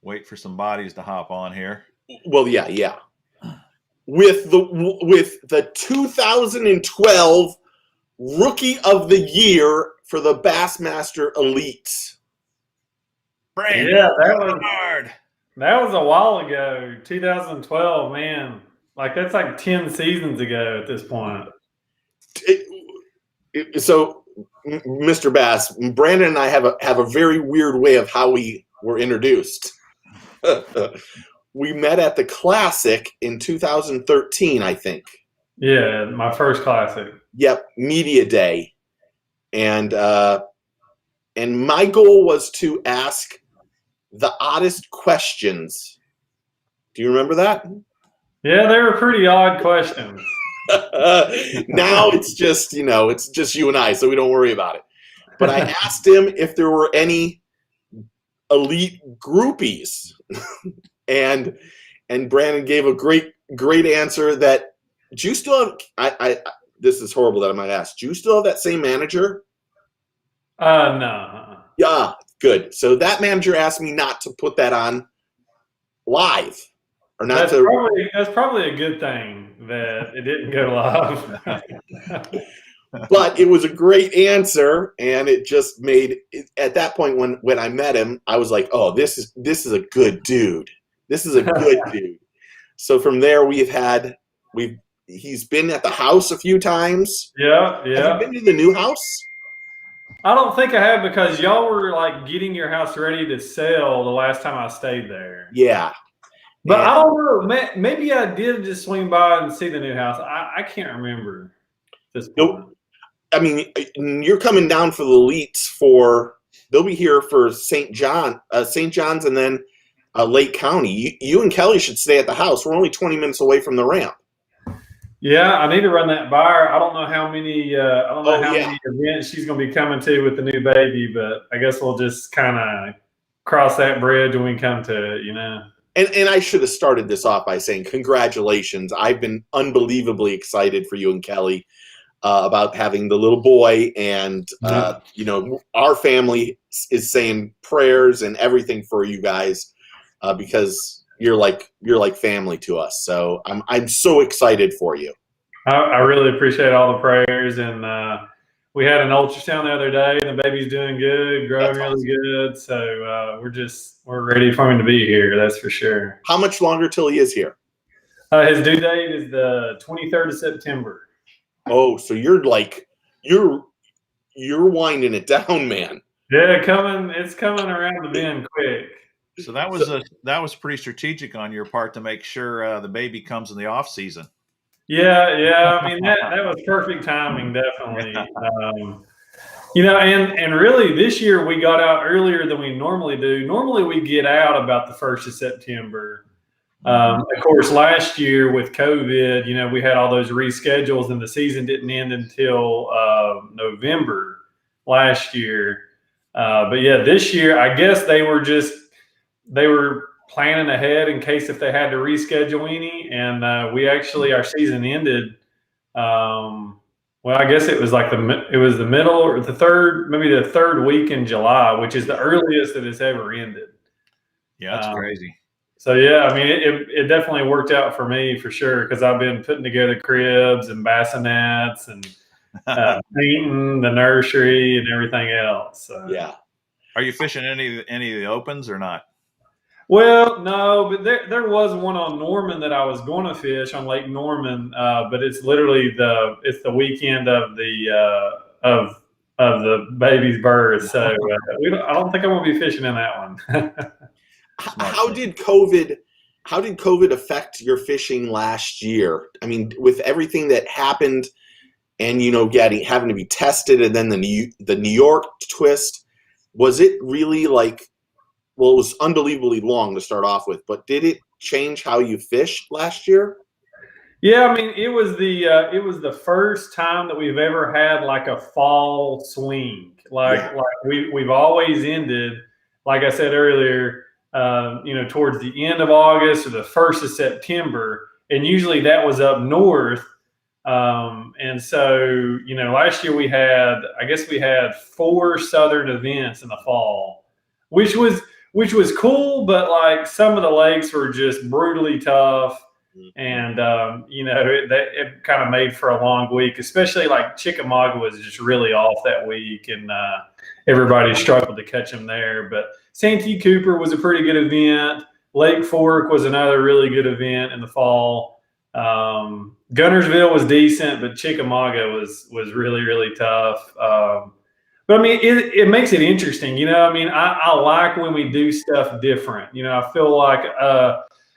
Wait for some bodies to hop on here. Well, yeah. With the 2012 Rookie of the Year for the Bassmaster Elites. Brandon, Yeah, that was a while ago. 2012, man. Like that's like 10 seasons ago at this point. So, Mr. Bass, Brandon and I have a very weird way of how we were introduced. We met at the Classic in 2013, I think. Yeah, my first Classic. Yep, Media Day, and my goal was to ask the oddest questions. Do you remember that? Yeah, they were pretty odd questions. Now it's just you and I, so we don't worry about it. But I asked him if there were any elite groupies, and Brandon gave a great answer. That do you still have? This is horrible that I might ask. Do you still have that same manager? No. Yeah, good. So that manager asked me not to put that on live, or not That's probably a good thing that it didn't go live. But it was a great answer, and it just made at that point when I met him, I was like, oh, this is a good dude. This is a good dude. So from there, he's been at the house a few times. Yeah. Have you been to the new house? I don't think I have, because y'all were like getting your house ready to sell the last time I stayed there. Yeah. But I don't know. Maybe I did just swing by and see the new house. I can't remember this point. Nope. I mean, you're coming down for the elites they'll be here for St. John's, and then Lake County. You and Kelly should stay at the house. We're only 20 minutes away from the ramp. Yeah, I need to run that by her. I don't know how many many events she's going to be coming to with the new baby, but I guess we'll just kind of cross that bridge when we come to it, And I should have started this off by saying congratulations. I've been unbelievably excited for you and Kelly about having the little boy, and our family is saying prayers and everything for you guys because you're like family to us. So I'm so excited for you. I really appreciate all the prayers, and we had an ultrasound the other day, and the baby's doing good, growing really good. So we're ready for him to be here. That's for sure. How much longer till he is here? His due date is the 23rd of September. Oh, so you're winding it down, man. Yeah, it's coming around the bend quick. So that was pretty strategic on your part to make sure the baby comes in the off season. Yeah. I mean that was perfect timing, definitely. And really this year we got out earlier than we normally do. Normally we get out about the 1st of September. Of course, last year with COVID, we had all those reschedules, and the season didn't end until November last year. But yeah, this year, I guess they were planning ahead in case if they had to reschedule any. And our season ended. Well, I guess it was the middle or the third week in July, which is the earliest that it's ever ended. Yeah, that's crazy. So yeah, I mean, it definitely worked out for me for sure, because I've been putting together cribs and bassinets and painting the nursery and everything else. So. Yeah. Are you fishing any of the opens or not? Well, no, but there was one on Norman that I was going to fish on Lake Norman, but it's literally the weekend of the baby's birth, so I don't think I'm going to be fishing in that one. How did COVID affect your fishing last year? I mean, with everything that happened, and having to be tested, and then the New York twist, was it really it was unbelievably long to start off with, but did it change how you fished last year? Yeah, I mean, it was the first time that we've ever had like a fall swing. We've always ended, like I said earlier, towards the end of August or the 1st of September, and usually that was up north. And so, last year we had 4 southern events in the fall, which was which was cool, but like some of the lakes were just brutally tough. And it kind of made for a long week, especially like Chickamauga was just really off that week, and everybody struggled to catch them there. But Santee Cooper was a pretty good event. Lake Fork was another really good event in the fall. Gunnersville was decent, but Chickamauga was really, really tough. But I mean, it makes it interesting. I like when we do stuff different. I feel like,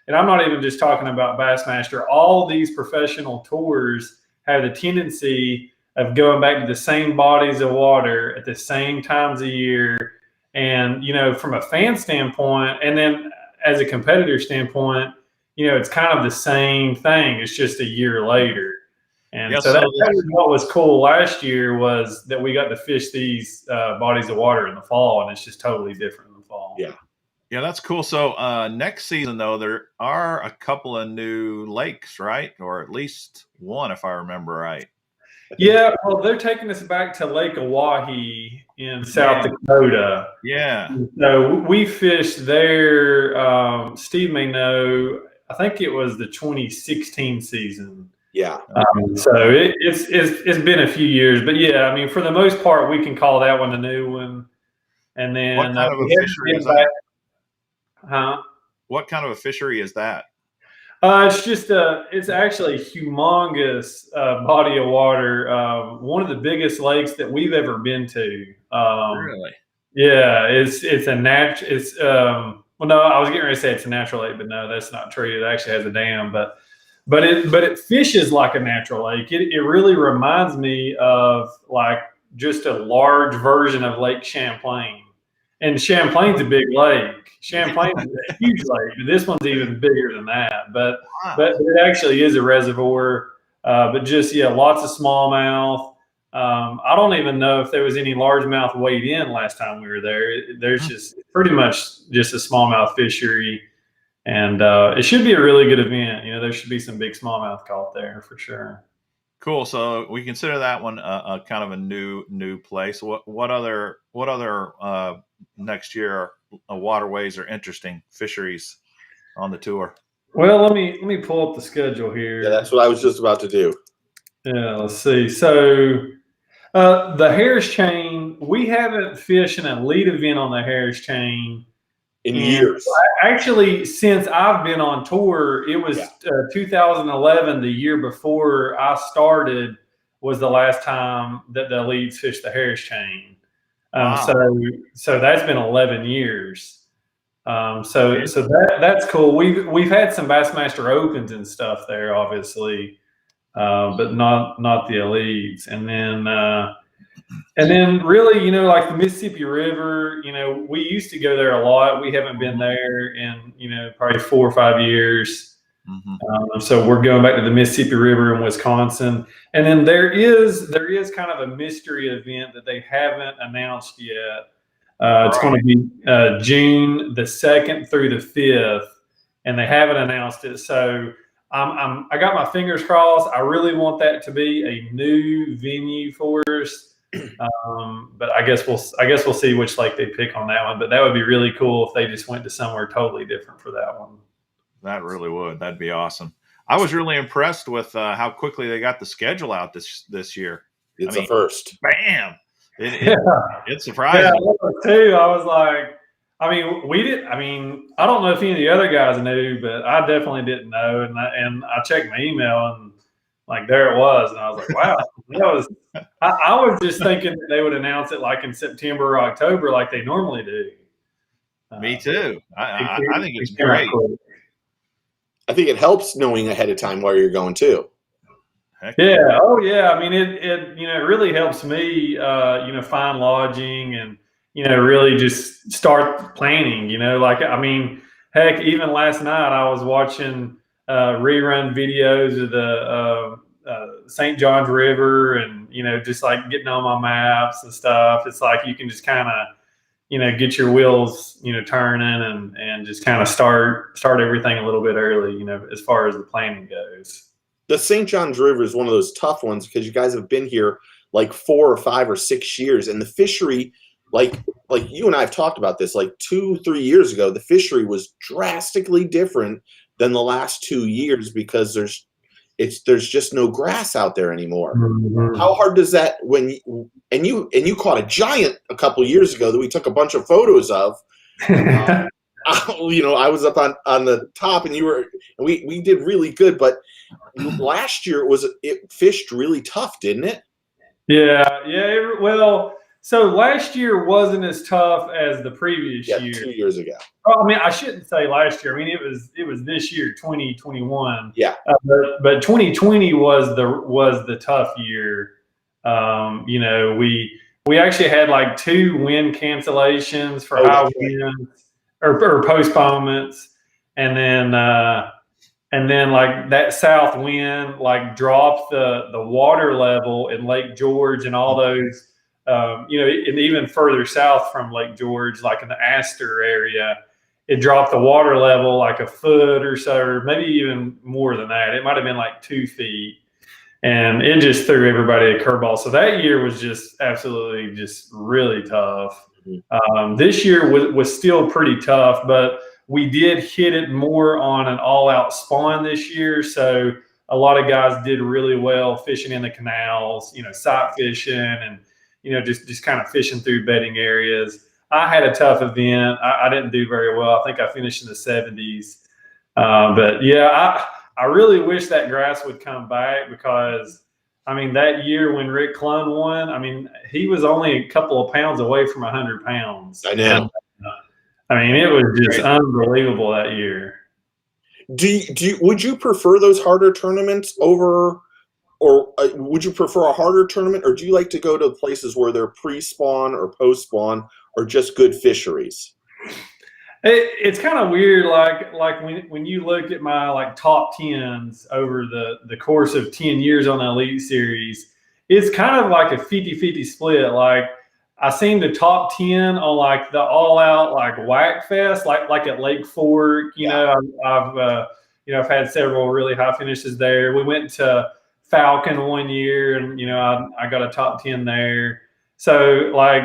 and I'm not even just talking about Bassmaster, all these professional tours have the tendency of going back to the same bodies of water at the same times of year. And, from a fan standpoint, and then as a competitor standpoint, it's kind of the same thing. It's just a year later. And so that was what was cool last year, was that we got to fish these bodies of water in the fall, and it's just totally different in the fall. Yeah. Yeah, that's cool. So next season, though, there are a couple of new lakes, right? Or at least one, if I remember right. Yeah, well, they're taking us back to Lake Oahe in South Dakota. Yeah. So we fished there. Steve may know, I think it was the 2016 season. Yeah. So it's been a few years, but yeah, I mean, for the most part, we can call that one a new one. And then what kind of a fishery is that? Huh? What kind of a fishery is that? It's actually a humongous body of water. One of the biggest lakes that we've ever been to. Really? Yeah, it's a natural. Well, no, I was getting ready to say it's a natural lake, but no, that's not true. It actually has a dam, but it fishes like a natural lake. It really reminds me of like just a large version of Lake Champlain. And Champlain's a big lake. Champlain's a huge lake. This one's even bigger than that. But it actually is a reservoir. But just lots of smallmouth. I don't even know if there was any largemouth weighed in last time we were there. There's just pretty much just a smallmouth fishery. And it should be a really good event. There should be some big smallmouth caught there for sure. Cool. So we consider that one a kind of a new place. What other next year waterways or interesting fisheries on the tour? Well, let me pull up the schedule here. Yeah, that's what I was just about to do. Yeah, let's see. So the Harris Chain, we haven't fished an elite event on the Harris Chain in years. Actually, since I've been on tour, it was 2011, the year before I started, was the last time that the elites fished the Harris Chain. Wow. So that's been 11 years. So that's cool. We've had some Bassmaster Opens and stuff there, obviously, but not the elites. And then really, like the Mississippi River, we used to go there a lot. We haven't been there in, probably 4 or 5 years. Mm-hmm. So we're going back to the Mississippi River in Wisconsin. And then there is kind of a mystery event that they haven't announced yet. It's going to be June the 2nd through the 5th, and they haven't announced it. So I got my fingers crossed. I really want that to be a new venue for us. But I guess we'll see which lake they pick on that one. But that would be really cool if they just went to somewhere totally different for that one. That really would. That'd be awesome. I was really impressed with how quickly they got the schedule out this year. It's a first. Bam! It surprised me. Too. I was like, I don't know if any of the other guys knew, but I definitely didn't know. And I checked my email, and like there it was, and I was like, wow, I was just thinking that they would announce it like in September or October, like they normally do. Me too. I think it's great. Cool. I think it helps knowing ahead of time where you're going too. Yeah. Oh, yeah. I mean, it really helps me, find lodging and, really just start planning, heck, even last night I was watching rerun videos of the St. Johns River and, just like getting on my maps and stuff. It's like you can just kind of, get your wheels, turning and just kind of start everything a little bit early, as far as the planning goes. The St. Johns River is one of those tough ones because you guys have been here like 4 or 5 or 6 years, and the fishery like you and I have talked about this, like 2-3 years ago, the fishery was drastically different than the last 2 years because there's just no grass out there anymore. Mhm. How hard does that and you caught a giant a couple years ago that we took a bunch of photos of. I was up on the top, and we did really good, but last year it fished really tough, didn't it? Yeah. Well, so last year wasn't as tough as the previous Yeah, year. 2 years ago. Well, I mean, I shouldn't say last year. I mean, it was this year, 2021. Yeah. But 2020 was the tough year. We actually had like 2 wind cancellations for high winds or postponements, and then like that south wind like dropped the water level in Lake George and all those, and even further south from Lake George, like in the Astor area, it dropped the water level like a foot or so, or maybe even more than that. It might have been like 2 feet. And it just threw everybody a curveball. So that year was just absolutely just really tough. This year was still pretty tough, but we did hit it more on an all-out spawn this year. So a lot of guys did really well fishing in the canals, sight fishing, and just kind of fishing through bedding areas. I had a tough event. I didn't do very well. I think I finished in the 70s. But yeah, I really wish that grass would come back, because I mean, that year when Rick Clun won, I mean, he was only a couple of pounds away from 100 pounds. I know. I mean, it was just unbelievable that year. Would you prefer those harder tournaments over, or would you prefer a harder tournament, or do you like to go to places where they're pre-spawn or post-spawn or just good fisheries? It's kind of weird, like when you look at my like top 10s over the course of 10 years on the Elite Series, it's kind of like a 50-50 split. Like I seen the top 10 on like the all-out like Whack Fest, like at Lake Fork. I've had several really high finishes there. We went to Falcon one year, and I got a top 10 there. So like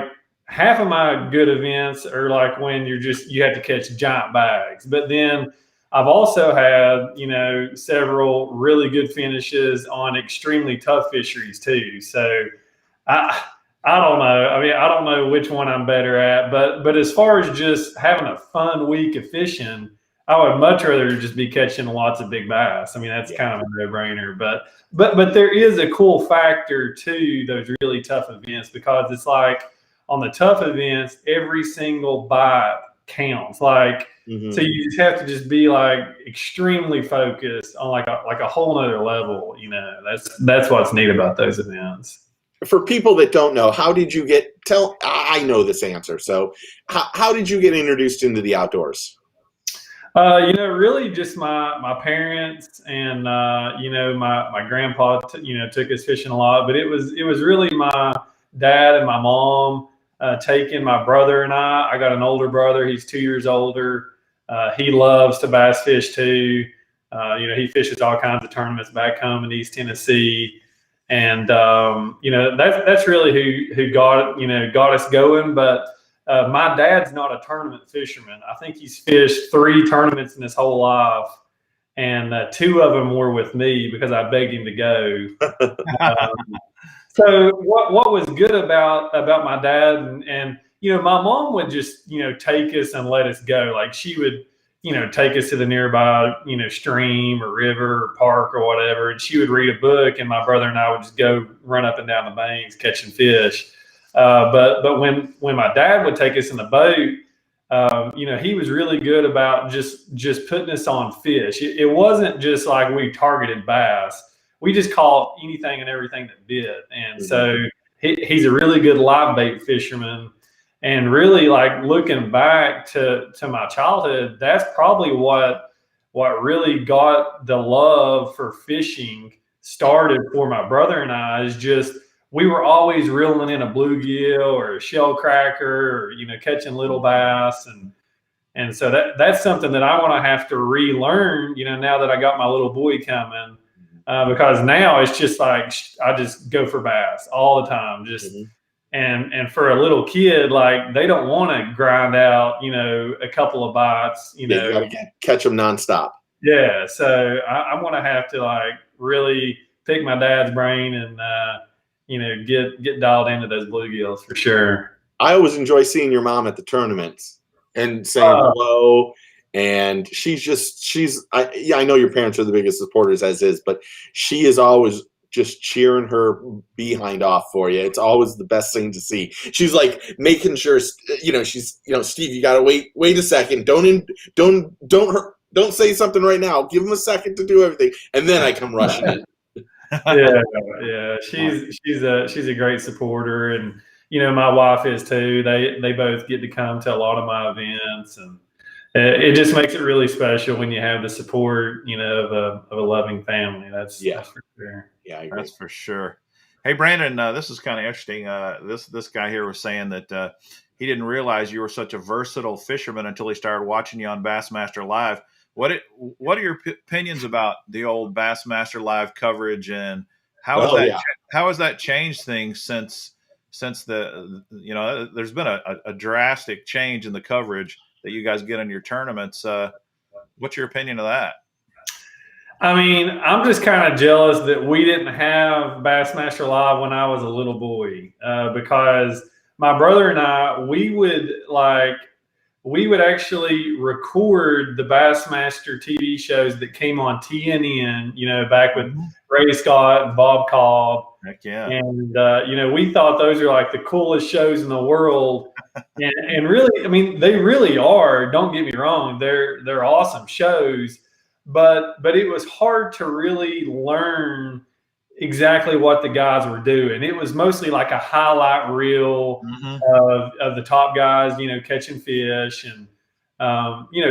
half of my good events are like when you have to catch giant bags. But then I've also had, several really good finishes on extremely tough fisheries too. So I don't know. I mean, I don't know which one I'm better at, but as far as just having a fun week of fishing, I would much rather just be catching lots of big bass. I mean, that's kind of a no-brainer. But there is a cool factor to those really tough events, because it's like, on the tough events, every single bite counts. Like, so you just have to just be like extremely focused on like a whole nother level. That's what's neat about those events. For people that don't know, how did you I know this answer. So how did you get introduced into the outdoors? Really just my parents and, my grandpa, took us fishing a lot, but it was really my dad and my mom taking my brother and I got an older brother. He's 2 years older. He loves to bass fish too. He fishes all kinds of tournaments back home in East Tennessee. And, that's really who got us going. But my dad's not a tournament fisherman. I think he's fished 3 tournaments in his whole life. And 2 of them were with me because I begged him to go. So what was good about my dad and my mom would just take us and let us go. Like she would take us to the nearby stream or river or park or whatever, and she would read a book, and my brother and I would just go run up and down the banks catching fish. But when my dad would take us in the boat, he was really good about just putting us on fish. It wasn't just like we targeted bass. We just caught anything and everything that bit. And so he's a really good live bait fisherman. And really, like, looking back to my childhood, that's probably what really got the love for fishing started for my brother and I. Is just we were always reeling in a bluegill or a shell cracker or catching little bass, and so that's something that I want to have to relearn. Now that I got my little boy coming. Because now it's just like I just go for bass all the time. Just And for a little kid, like they don't want to grind out, a couple of bites, You got to catch them nonstop. Yeah. So I'm going to have to like really pick my dad's brain and, get dialed into those bluegills for sure. I always enjoy seeing your mom at the tournaments and saying hello. And I know your parents are the biggest supporters as is, but she is always just cheering her behind off for you. It's always the best thing to see. She's like making sure, Steve, you gotta wait a second. Don't say something right now. Give him a second to do everything, and then I come rushing in. Yeah. She's a great supporter, and my wife is too. They both get to come to a lot of my events, and it just makes it really special when you have the support, of a loving family. That's for sure. Yeah, I agree. That's for sure. Hey, Brandon, this is kind of interesting. This guy here was saying that he didn't realize you were such a versatile fisherman until he started watching you on Bassmaster Live. What are your opinions about the old Bassmaster Live coverage, and how has that changed things since the there's been a drastic change in the coverage that you guys get in your tournaments? What's your opinion of that? I mean, I'm just kind of jealous that we didn't have Bassmaster Live when I was a little boy, because my brother and I, we would actually record the Bassmaster TV shows that came on TNN, back with Ray Scott and Bob Cobb. Heck yeah. And, we thought those are like the coolest shows in the world. and really, I mean, they really are. Don't get me wrong. They're awesome shows. But it was hard to really learn exactly what the guys were doing. It was mostly like a highlight reel of the top guys, catching fish, and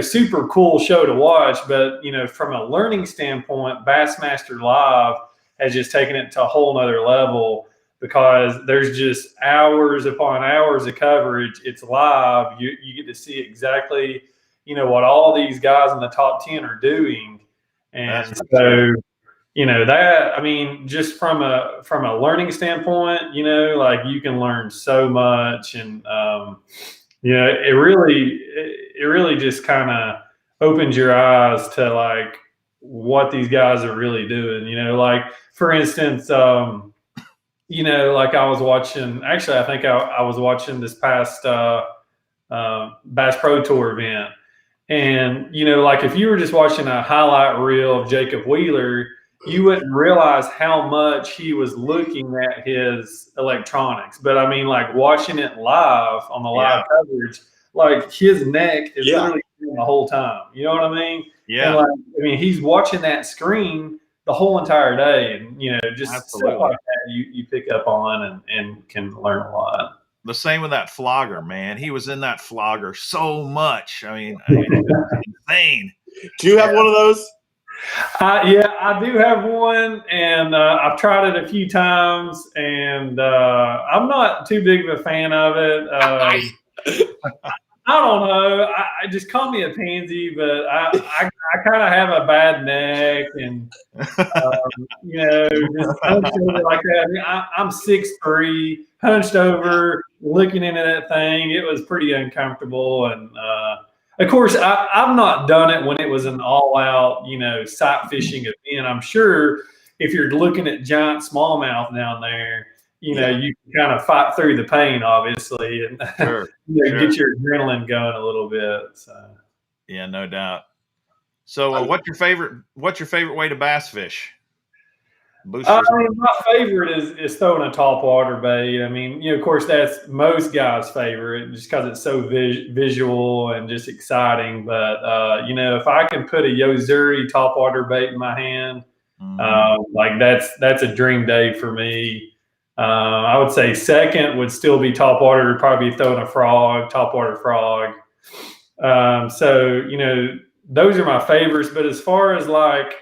super cool show to watch. But from a learning standpoint, Bassmaster Live has just taken it to a whole nother level, because there's just hours upon hours of coverage. It's live. You get to see exactly what all these guys in the top 10 are doing. And so, that, I mean, just from a learning standpoint, like you can learn so much. And, it really just kind of opens your eyes to like what these guys are really doing, like for instance, like I was watching, actually, I think I was watching this past Bass Pro Tour event. And, like if you were just watching a highlight reel of Jacob Wheeler, you wouldn't realize how much he was looking at his electronics. But I mean, like watching it live on the live coverage, like his neck is literally the whole time. You know what I mean? Yeah. And he's watching that screen the whole entire day, and just Absolutely. stuff like that you pick up on and can learn a lot. The same with that flogger, man. He was in that flogger so much. I mean it's insane. Do you have one of those? Yeah, I do have one, and I've tried it a few times, and I'm not too big of a fan of it. I don't know. I just call me a pansy, but I kind of have a bad neck, and just hunched over like that. I mean, I'm 6'3", hunched over, looking into that thing. It was pretty uncomfortable, and of course, I've not done it when it was an all-out, sight fishing event. I'm sure if you're looking at giant smallmouth down there, you can kind of fight through the pain, obviously, and get your adrenaline going a little bit. So. Yeah, no doubt. So, what's your favorite way to bass fish? I mean, my favorite is throwing a top water bait. I mean, of course, that's most guys' favorite, just because it's so visual and just exciting. But if I can put a Yozuri top water bait in my hand, like that's a dream day for me. I would say second would still be top water. Probably be throwing a top water frog. So those are my favorites. But as far as like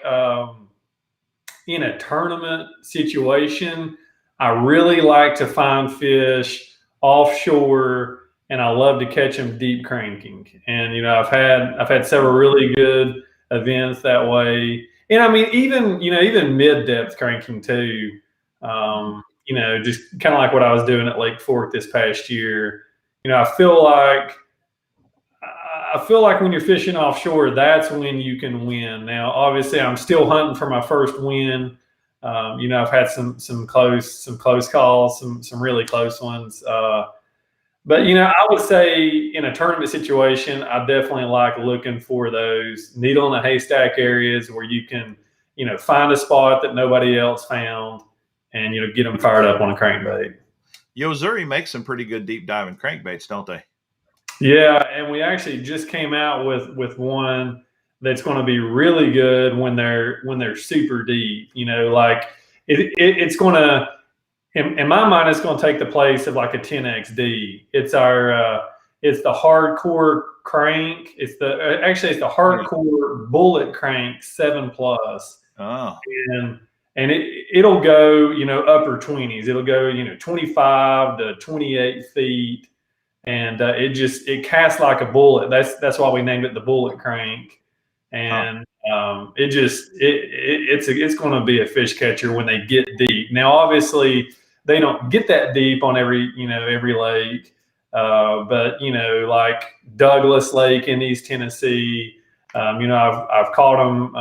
in a tournament situation, I really like to find fish offshore, and I love to catch them deep cranking. And I've had several really good events that way. And I mean, even mid depth cranking too. just kind of like what I was doing at Lake Fork this past year. I feel like when you're fishing offshore, that's when you can win. Now, obviously, I'm still hunting for my first win. I've had some close calls, some really close ones. But I would say in a tournament situation, I definitely like looking for those needle in the haystack areas where you can, find a spot that nobody else found, and get them fired up on a crankbait. Yo-Zuri makes some pretty good deep diving crankbaits, don't they? Yeah, and we actually just came out with one that's going to be really good when they're super deep. Like it's going to. In my mind, it's going to take the place of like a 10XD. It's it's the hardcore crank. It's the hardcore bullet crank 7+. Oh, and it'll go upper 20s. It'll go 25 to 28 feet, and it casts like a bullet. That's why we named it the bullet crank. And it's going to be a fish catcher when they get deep. Now, obviously, they don't get that deep on every lake, but like Douglas Lake in East Tennessee, I've caught them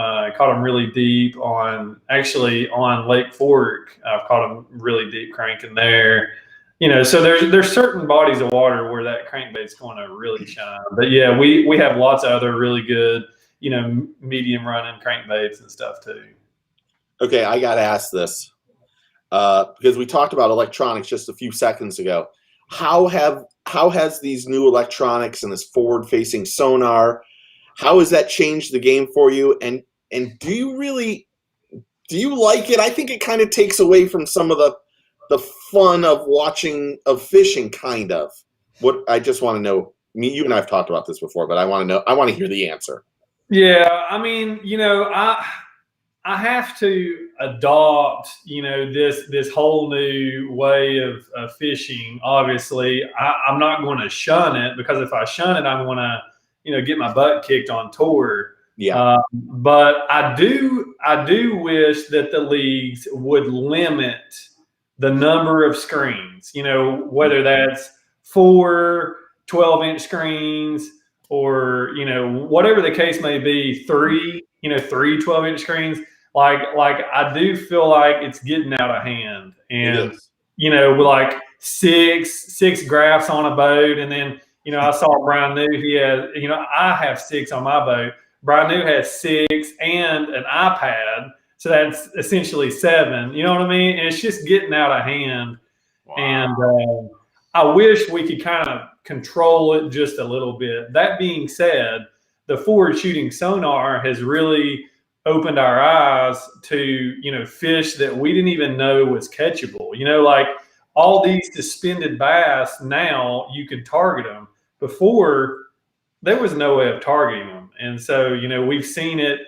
really deep on Lake Fork. I've caught them really deep cranking there. So there's certain bodies of water where that crankbait's going to really shine. But yeah, we have lots of other really good medium running crankbaits and stuff too. Okay, I got to ask this. Because we talked about electronics just a few seconds ago. How has these new electronics and this forward-facing sonar, how has that changed the game for you? And do you like it? I think it kind of takes away from some of the fun of fishing, kind of. What I just want to know. You and I have talked about this before, but I want to hear the answer. Yeah, I mean, I have to adopt, this whole new way of fishing. Obviously, I'm not going to shun it, because if I shun it, I'm going to, get my butt kicked on tour. Yeah. But I do wish that the leagues would limit the number of screens, whether that's 4 12-inch screens, or, whatever the case may be, 3 12-inch screens. Like I do feel like it's getting out of hand, and with like six graphs on a boat, and then I saw Brian New, he has I have 6 on my boat. Brian New has 6 and an iPad, so that's essentially 7. You know what I mean? And it's just getting out of hand. Wow. And I wish we could kind of control it just a little bit. That being said, the forward shooting sonar has really opened our eyes to fish that we didn't even know was catchable. Like all these suspended bass, now you can target them. Before, there was no way of targeting them. And so we've seen it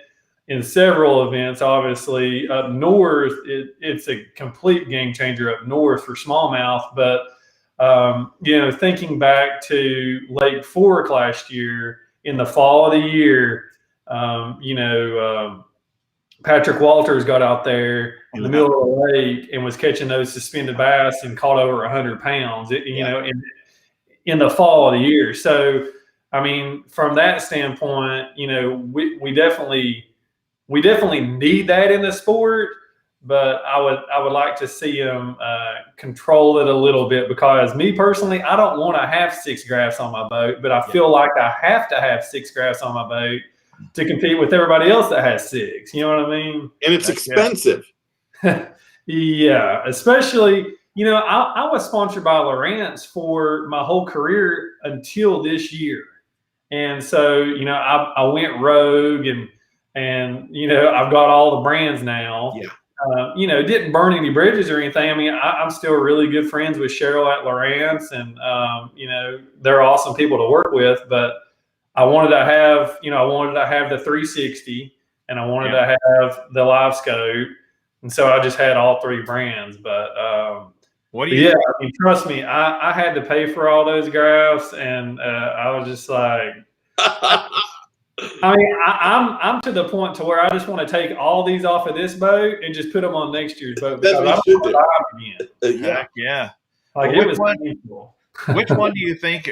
in several events. Obviously up north, it's a complete game changer up north for smallmouth. But thinking back to Lake Fork last year, in the fall of the year, Patrick Walters got out there in the middle of the lake and was catching those suspended bass and caught over 100 pounds, in the fall of the year. So, I mean, from that standpoint, we definitely need that in the sport, but I would like to see them control it a little bit, because me personally, I don't want to have 6 graphs on my boat, but I feel like I have to have 6 graphs on my boat to compete with everybody else that has 6. You know what I mean? And it's expensive. Yeah, especially, I was sponsored by Lowrance for my whole career until this year. And so, I went rogue, and I've got all the brands now. Yeah. Didn't burn any bridges or anything. I mean, I'm still really good friends with Cheryl at Lowrance, and they're awesome people to work with. But I wanted to have the 360, and I wanted to have the live scope, and so I just had all 3 brands. But what do you? I mean, trust me, I had to pay for all those graphs, and I was just like, I mean, I'm to the point to where I just want to take all these off of this boat and just put them on next year's boat. That's what you should do. Again. Yeah. Heck yeah. Like Well, it was painful. Which one do you think,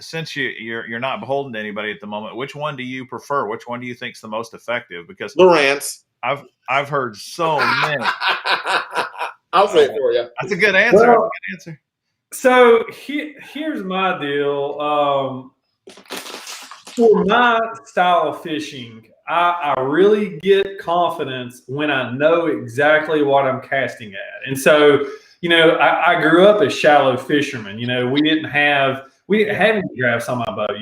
since you're not beholden to anybody at the moment, which one do you prefer? Which one do you think is the most effective? Because Lowrance. I've heard so many. I'll say it for you. That's a good answer. Well, That's a good answer. So here's my deal. For my style of fishing, I really get confidence when I know exactly what I'm casting at. And so, I grew up as shallow fishermen. We didn't have any drafts on my boat.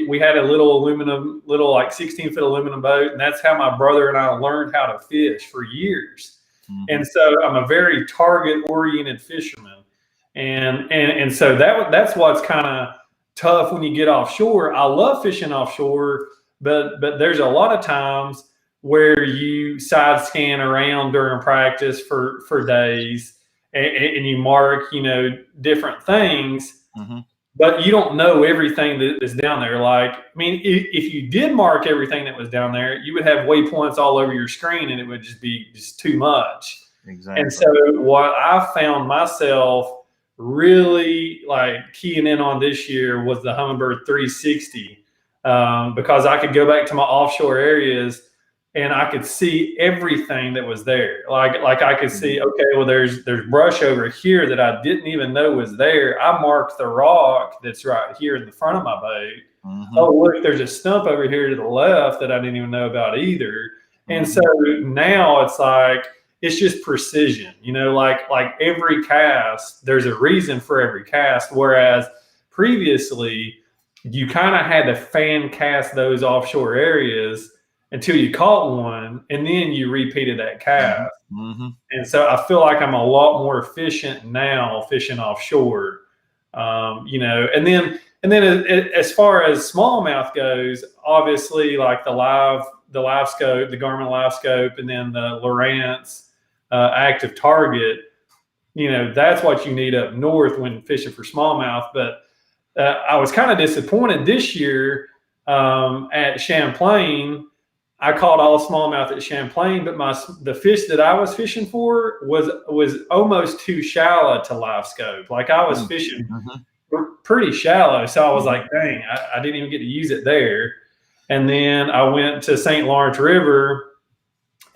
We had a little like 16-foot aluminum boat, and that's how my brother and I learned how to fish for years. Mm-hmm. And so I'm a very target-oriented fisherman. And so that's what's kind of tough when you get offshore. I love fishing offshore, but there's a lot of times where you side scan around during practice for days and you mark, different things, mm-hmm. but you don't know everything that is down there. Like, I mean, if you did mark everything that was down there, you would have waypoints all over your screen and it would just be too much. Exactly. And so what I found myself really like keying in on this year was the Humminbird 360, because I could go back to my offshore areas and I could see everything that was there. Like I could see, okay, well, there's brush over here that I didn't even know was there. I marked the rock that's right here in the front of my boat. Mm-hmm. Oh, look, there's a stump over here to the left that I didn't even know about either. Mm-hmm. And so now it's like, it's just precision, like every cast, there's a reason for every cast. Whereas previously you kind of had to fan cast those offshore areas until you caught one, and then you repeated that cast. Mm-hmm. And so I feel like I'm a lot more efficient now fishing offshore, and then as far as smallmouth goes, obviously like the live scope, the Garmin live scope, and then the Lowrance active target, that's what you need up north when fishing for smallmouth. But I was kind of disappointed this year at Champlain. I caught all smallmouth at Champlain, but the fish that I was fishing for was almost too shallow to live scope. Like I was fishing pretty shallow, so I was like, dang, I didn't even get to use it there. And then I went to St. Lawrence River,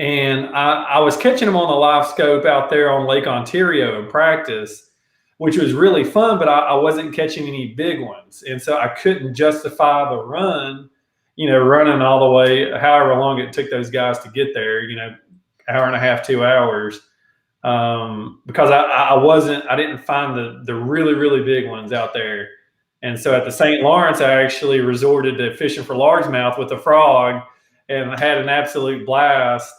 and I was catching them on the live scope out there on Lake Ontario in practice, which was really fun, but I wasn't catching any big ones. And so I couldn't justify the run, running all the way, however long it took those guys to get there, hour and a half, 2 hours, because I didn't find the really, really big ones out there. And so at the St. Lawrence, I actually resorted to fishing for largemouth with a frog and I had an absolute blast.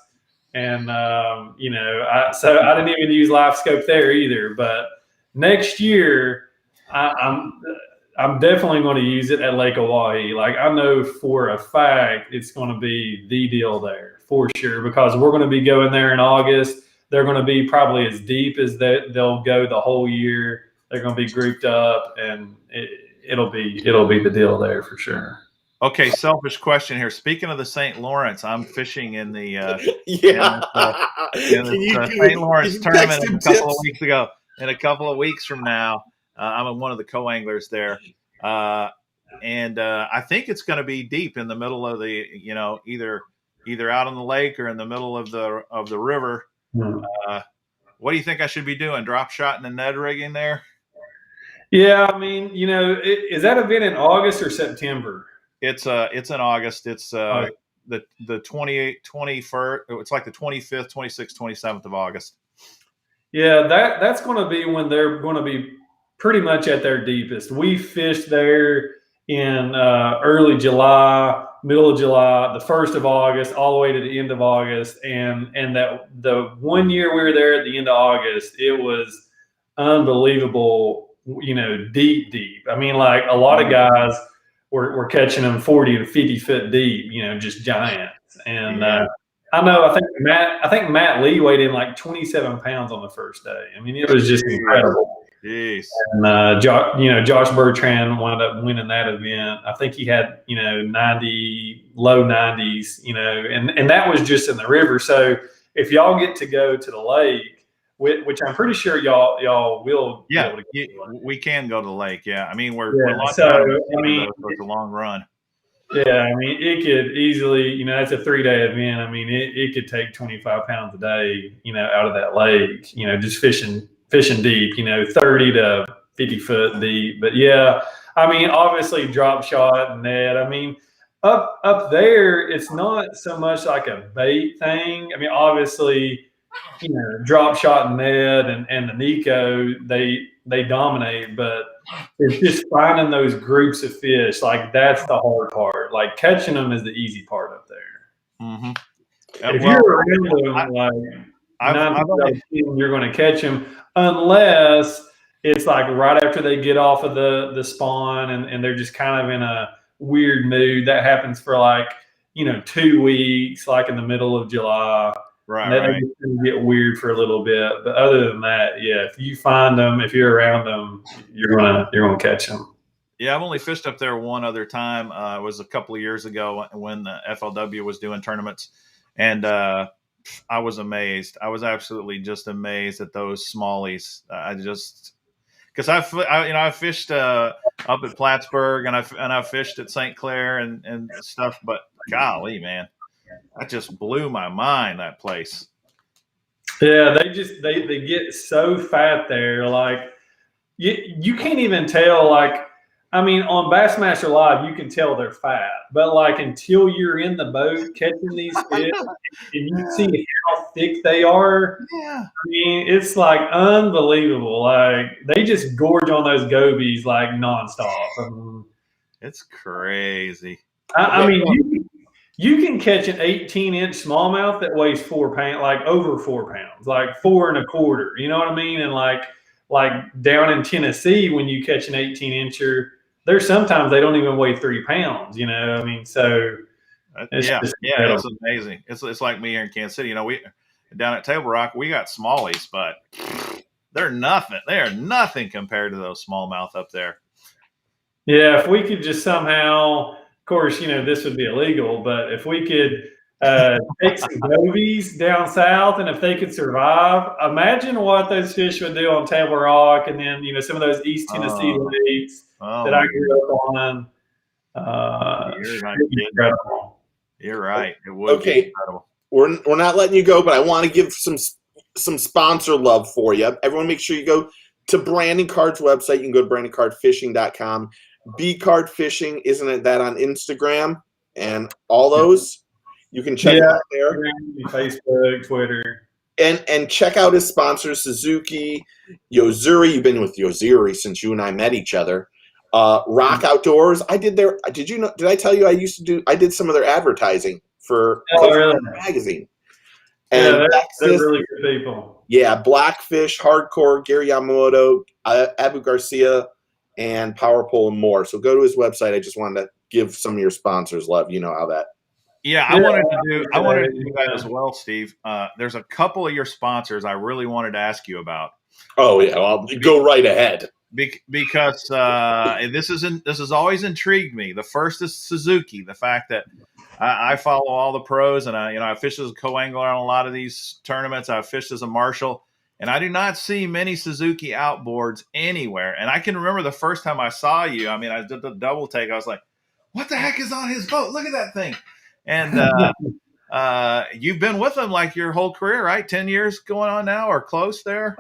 And, so I didn't even use live scope there either. But next year, I'm definitely going to use it at Lake Oahe. Like I know for a fact it's going to be the deal there for sure, because we're going to be going there in August. They're going to be probably as deep as they'll go the whole year. They're going to be grouped up, and it'll be the deal there for sure. Okay, selfish question here. Speaking of the St. Lawrence, I'm fishing in the St. Lawrence tournament a couple of weeks ago. In a couple of weeks from now, I'm one of the co-anglers there, and I think it's going to be deep in the middle of the, either out on the lake or in the middle of the river. What do you think I should be doing? Drop shot and the Ned rigging there? Yeah, I mean, is that event in August or September? It's in August. It's the 28th, 21st. It's like the 25th, 26th, 27th of August. Yeah, that's going to be when they're going to be pretty much at their deepest. We fished there in early July, middle of July, the 1st of August, all the way to the end of August. And that the 1 year we were there at the end of August, it was unbelievable, deep. I mean, like a lot of guys were catching them 40 and 50 foot deep, just giants. And I know, I think Matt Lee weighed in like 27 pounds on the first day. I mean, it was just incredible. Jeez. And Josh Bertrand wound up winning that event. I think he had 90 low 90s, and that was just in the river. So if y'all get to go to the lake, which I'm pretty sure y'all will be able to go to. We can go to the lake. Yeah, I mean we're launching so out of I mean, so it's a long run. Yeah, I mean, it could easily, it's a 3-day event. I mean, it could take 25 pounds a day, out of that lake, just fishing deep, 30 to 50 foot deep. But yeah, I mean, obviously drop shot and net. I mean, up there, it's not so much like a bait thing. I mean, obviously, drop shot and net and the Nico, they dominate, but it's just finding those groups of fish. Like that's the hard part. Like catching them is the easy part up there. Mm-hmm. If you're around them, like you're going to catch them, unless it's like right after they get off of the spawn and they're just kind of in a weird mood. That happens for like 2 weeks, like in the middle of July. Right. They get weird for a little bit, but other than that, yeah. If you find them, if you're around them, you're gonna catch them. Yeah, I've only fished up there one other time. It was a couple of years ago when the FLW was doing tournaments, and I was amazed. I was absolutely just amazed at those smallies. Because I fished up at Plattsburgh and I fished at St. Clair and stuff, but golly, man. That just blew my mind, that place. Yeah, they get so fat there. Like you can't even tell. Like, I mean, on Bassmaster Live, you can tell they're fat, but like until you're in the boat catching these fish and you see how thick they are, yeah. I mean, it's like unbelievable. Like they just gorge on those gobies like nonstop. I mean, it's crazy. I mean, you can catch an 18-inch smallmouth that weighs 4 pounds, like over 4 pounds, like 4 1/4. You know what I mean? And like down in Tennessee, when you catch an 18-incher, there's sometimes they don't even weigh 3 pounds. I mean, so it's amazing. It's like me here in Kansas City. We down at Table Rock, we got smallies, but they're nothing. They are nothing compared to those smallmouth up there. Yeah, if we could just somehow. Of course, this would be illegal, but if we could take some gobies down south and if they could survive, imagine what those fish would do on Table Rock and then, some of those East Tennessee lakes that I grew up on. Incredible. You're right. It would be incredible. We're not letting you go, but I want to give some sponsor love for you. Everyone make sure you go to Brandon Card's website. You can go to BrandonCardFishing.com. B-Card Fishing, isn't it that on Instagram and all those? You can check it out there. Facebook, Twitter. And check out his sponsors, Suzuki, Yozuri. You've been with Yozuri since you and I met each other. Rock Outdoors. Did I tell you I did some of their advertising for magazine. And they're really good people. Yeah, Blackfish, Hardcore, Gary Yamamoto, Abu Garcia, and Power Pole and more. So go to his website. I just wanted to give some of your sponsors love. You know how that. Yeah, I wanted to do that as well, Steve. There's a couple of your sponsors I really wanted to ask you about. Oh yeah, well, go right ahead. Because this has always intrigued me. The first is Suzuki. The fact that I follow all the pros, and I fished as a co-angler on a lot of these tournaments. I've fished as a marshal. And I do not see many Suzuki outboards anywhere. And I can remember the first time I saw you. I mean, I did the double take. I was like, what the heck is on his boat? Look at that thing. And you've been with him like your whole career, right? 10 years going on now or close there?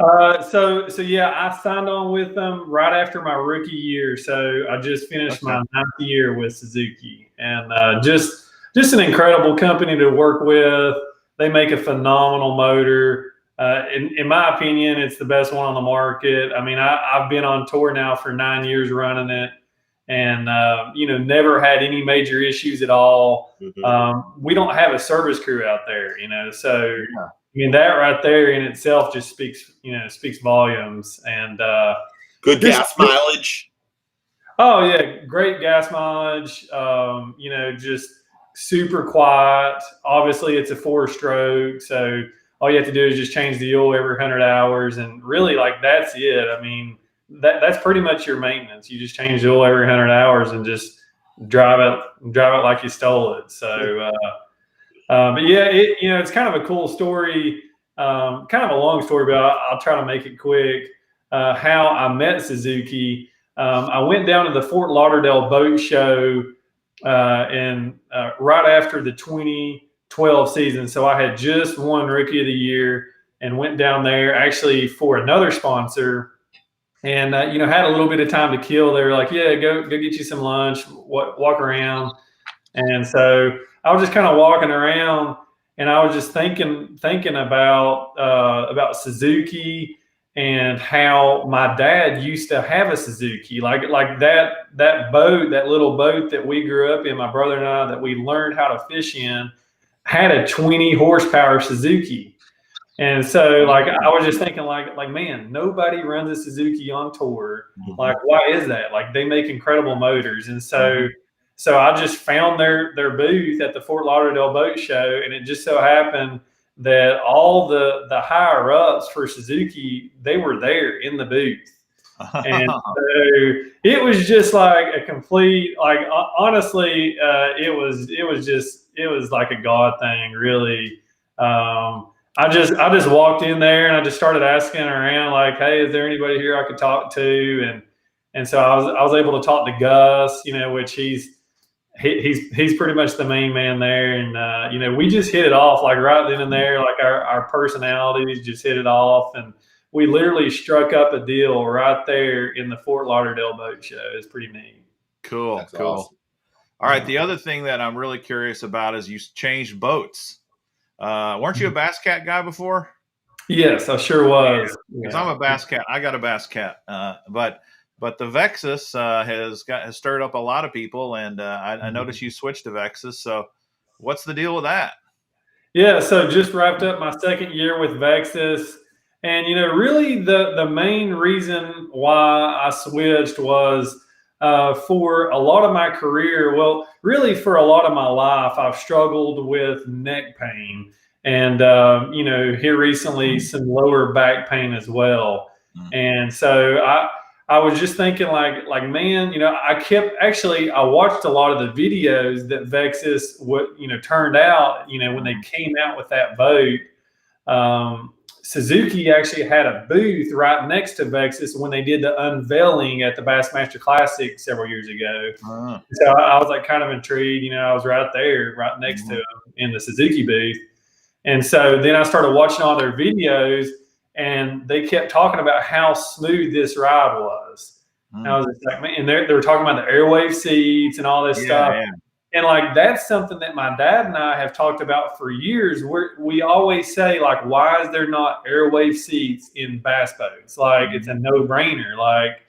So yeah, I signed on with them right after my rookie year. So I just finished my 9th year with Suzuki. And just an incredible company to work with. They make a phenomenal motor. In my opinion, it's the best one on the market. I mean, I've been on tour now for 9 years running it and, never had any major issues at all. Mm-hmm. We don't have a service crew out there, so, I mean, that right there in itself just speaks volumes and, good gas mileage. Oh yeah. Great gas mileage. Just super quiet. Obviously it's a 4-stroke. So, all you have to do is just change the oil every 100 hours. And really, like, that's it. I mean, that's pretty much your maintenance. You just change the oil every 100 hours and just drive it like you stole it. So, but yeah, it's kind of a cool story, kind of a long story, but I'll try to make it quick. How I met Suzuki. I went down to the Fort Lauderdale Boat Show and right after the 2012 season. So I had just won Rookie of the Year and went down there actually for another sponsor. And had a little bit of time to kill. They were like, "Yeah, go get you some lunch, walk around." And so I was just kind of walking around, and I was just thinking about Suzuki and how my dad used to have a Suzuki, like that boat, that little boat that we grew up in, my brother and I, that we learned how to fish in, had a 20 horsepower Suzuki. And so, like, I was just thinking, like, man, nobody runs a Suzuki on tour. Like, why is that? Like, they make incredible motors. And so, I just found their booth at the Fort Lauderdale Boat Show, and it just so happened that all the higher ups for Suzuki, they were there in the booth. And so it was just like a complete, like, honestly, it was like a God thing, really. I just walked in there and I just started asking around, like, "Hey, is there anybody here I could talk to?" And so I was able to talk to Gus, which he's pretty much the main man there, and we just hit it off, like, right then and there, like our personalities just hit it off, and we literally struck up a deal right there in the Fort Lauderdale Boat Show. It's pretty neat. Cool. That's cool. awesome. All right. The other thing that I'm really curious about is you changed boats. Weren't you a Bass Cat guy before? Yes, I sure was. Because I'm a Bass Cat. I got a Bass Cat. But the Vexus has stirred up a lot of people, and I noticed you switched to Vexus. So what's the deal with that? Yeah, so just wrapped up my second year with Vexus. And, really the main reason why I switched was for a lot of my career, well, really for a lot of my life, I've struggled with neck pain and, here recently some lower back pain as well. And so I was just thinking like, man, I watched a lot of the videos that Vexus turned out, when they came out with that boat. Suzuki actually had a booth right next to Vexus when they did the unveiling at the Bassmaster Classic several years ago. So I was like kind of intrigued, I was right there, right next to him in the Suzuki booth. And so then I started watching all their videos, and they kept talking about how smooth this ride was. And I was just like, man, and they were talking about the airwave seats and all this stuff. Yeah. And like, that's something that my dad and I have talked about for years. We always say, like, why is there not airwave seats in bass boats? Like, it's a no-brainer. Like,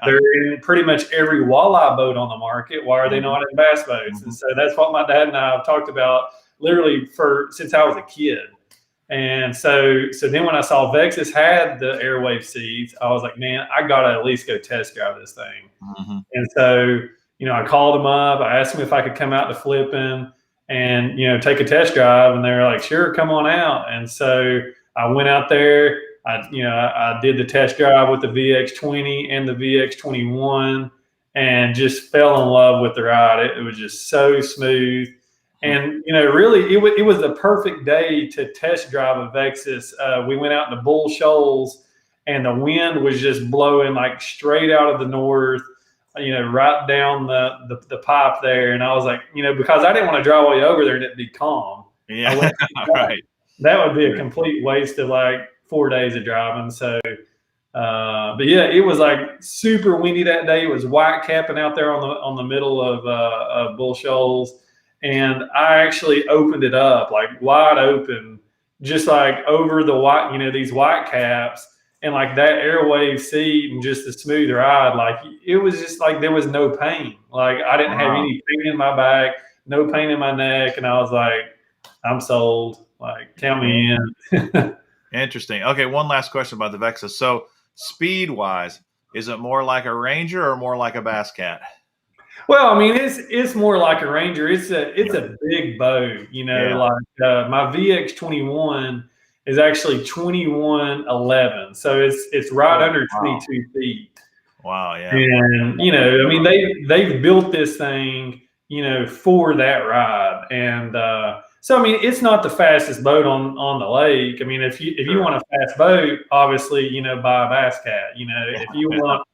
they're in pretty much every walleye boat on the market. Why are they not in bass boats? And so that's what my dad and I have talked about literally since I was a kid. And so then when I saw Vexus had the airwave seats, I was like, man, I got to at least go test drive this thing. And so, I called them up. I asked them if I could come out to Flippin and, take a test drive. And they were like, sure, come on out. And so I went out there. I did the test drive with the VX20 and the VX21 and just fell in love with the ride. It was just so smooth. And, really, it was the perfect day to test drive a Vexus. We went out in the Bull Shoals, and the wind was just blowing like straight out of the north, right down the pipe there. And I was like, because I didn't want to drive all the way over there and it'd be calm. Yeah, right. That would be a complete waste of like 4 days of driving. So, but yeah, it was like super windy that day. It was white capping out there on the middle of Bull Shoals. And I actually opened it up like wide open, just like over the white, these white caps, and like that airwave seat and just the smooth ride. Like it was just like there was no pain. Like I didn't have any pain in my back, no pain in my neck, and I was like, I'm sold. Like count me in. Interesting. Okay, one last question about the Vexus. So speed wise, is it more like a Ranger or more like a Bass Cat? Well, I mean, it's more like a Ranger. It's a big boat, like my VX21 is actually 21.11. So it's right under wow. 22 feet. Wow, yeah. And, you know, I mean, they've built this thing, you know, for that ride. And so, I mean, it's not the fastest boat on the lake. I mean, if you want a fast boat, obviously, you know, buy a Bass Cat. You know, if you want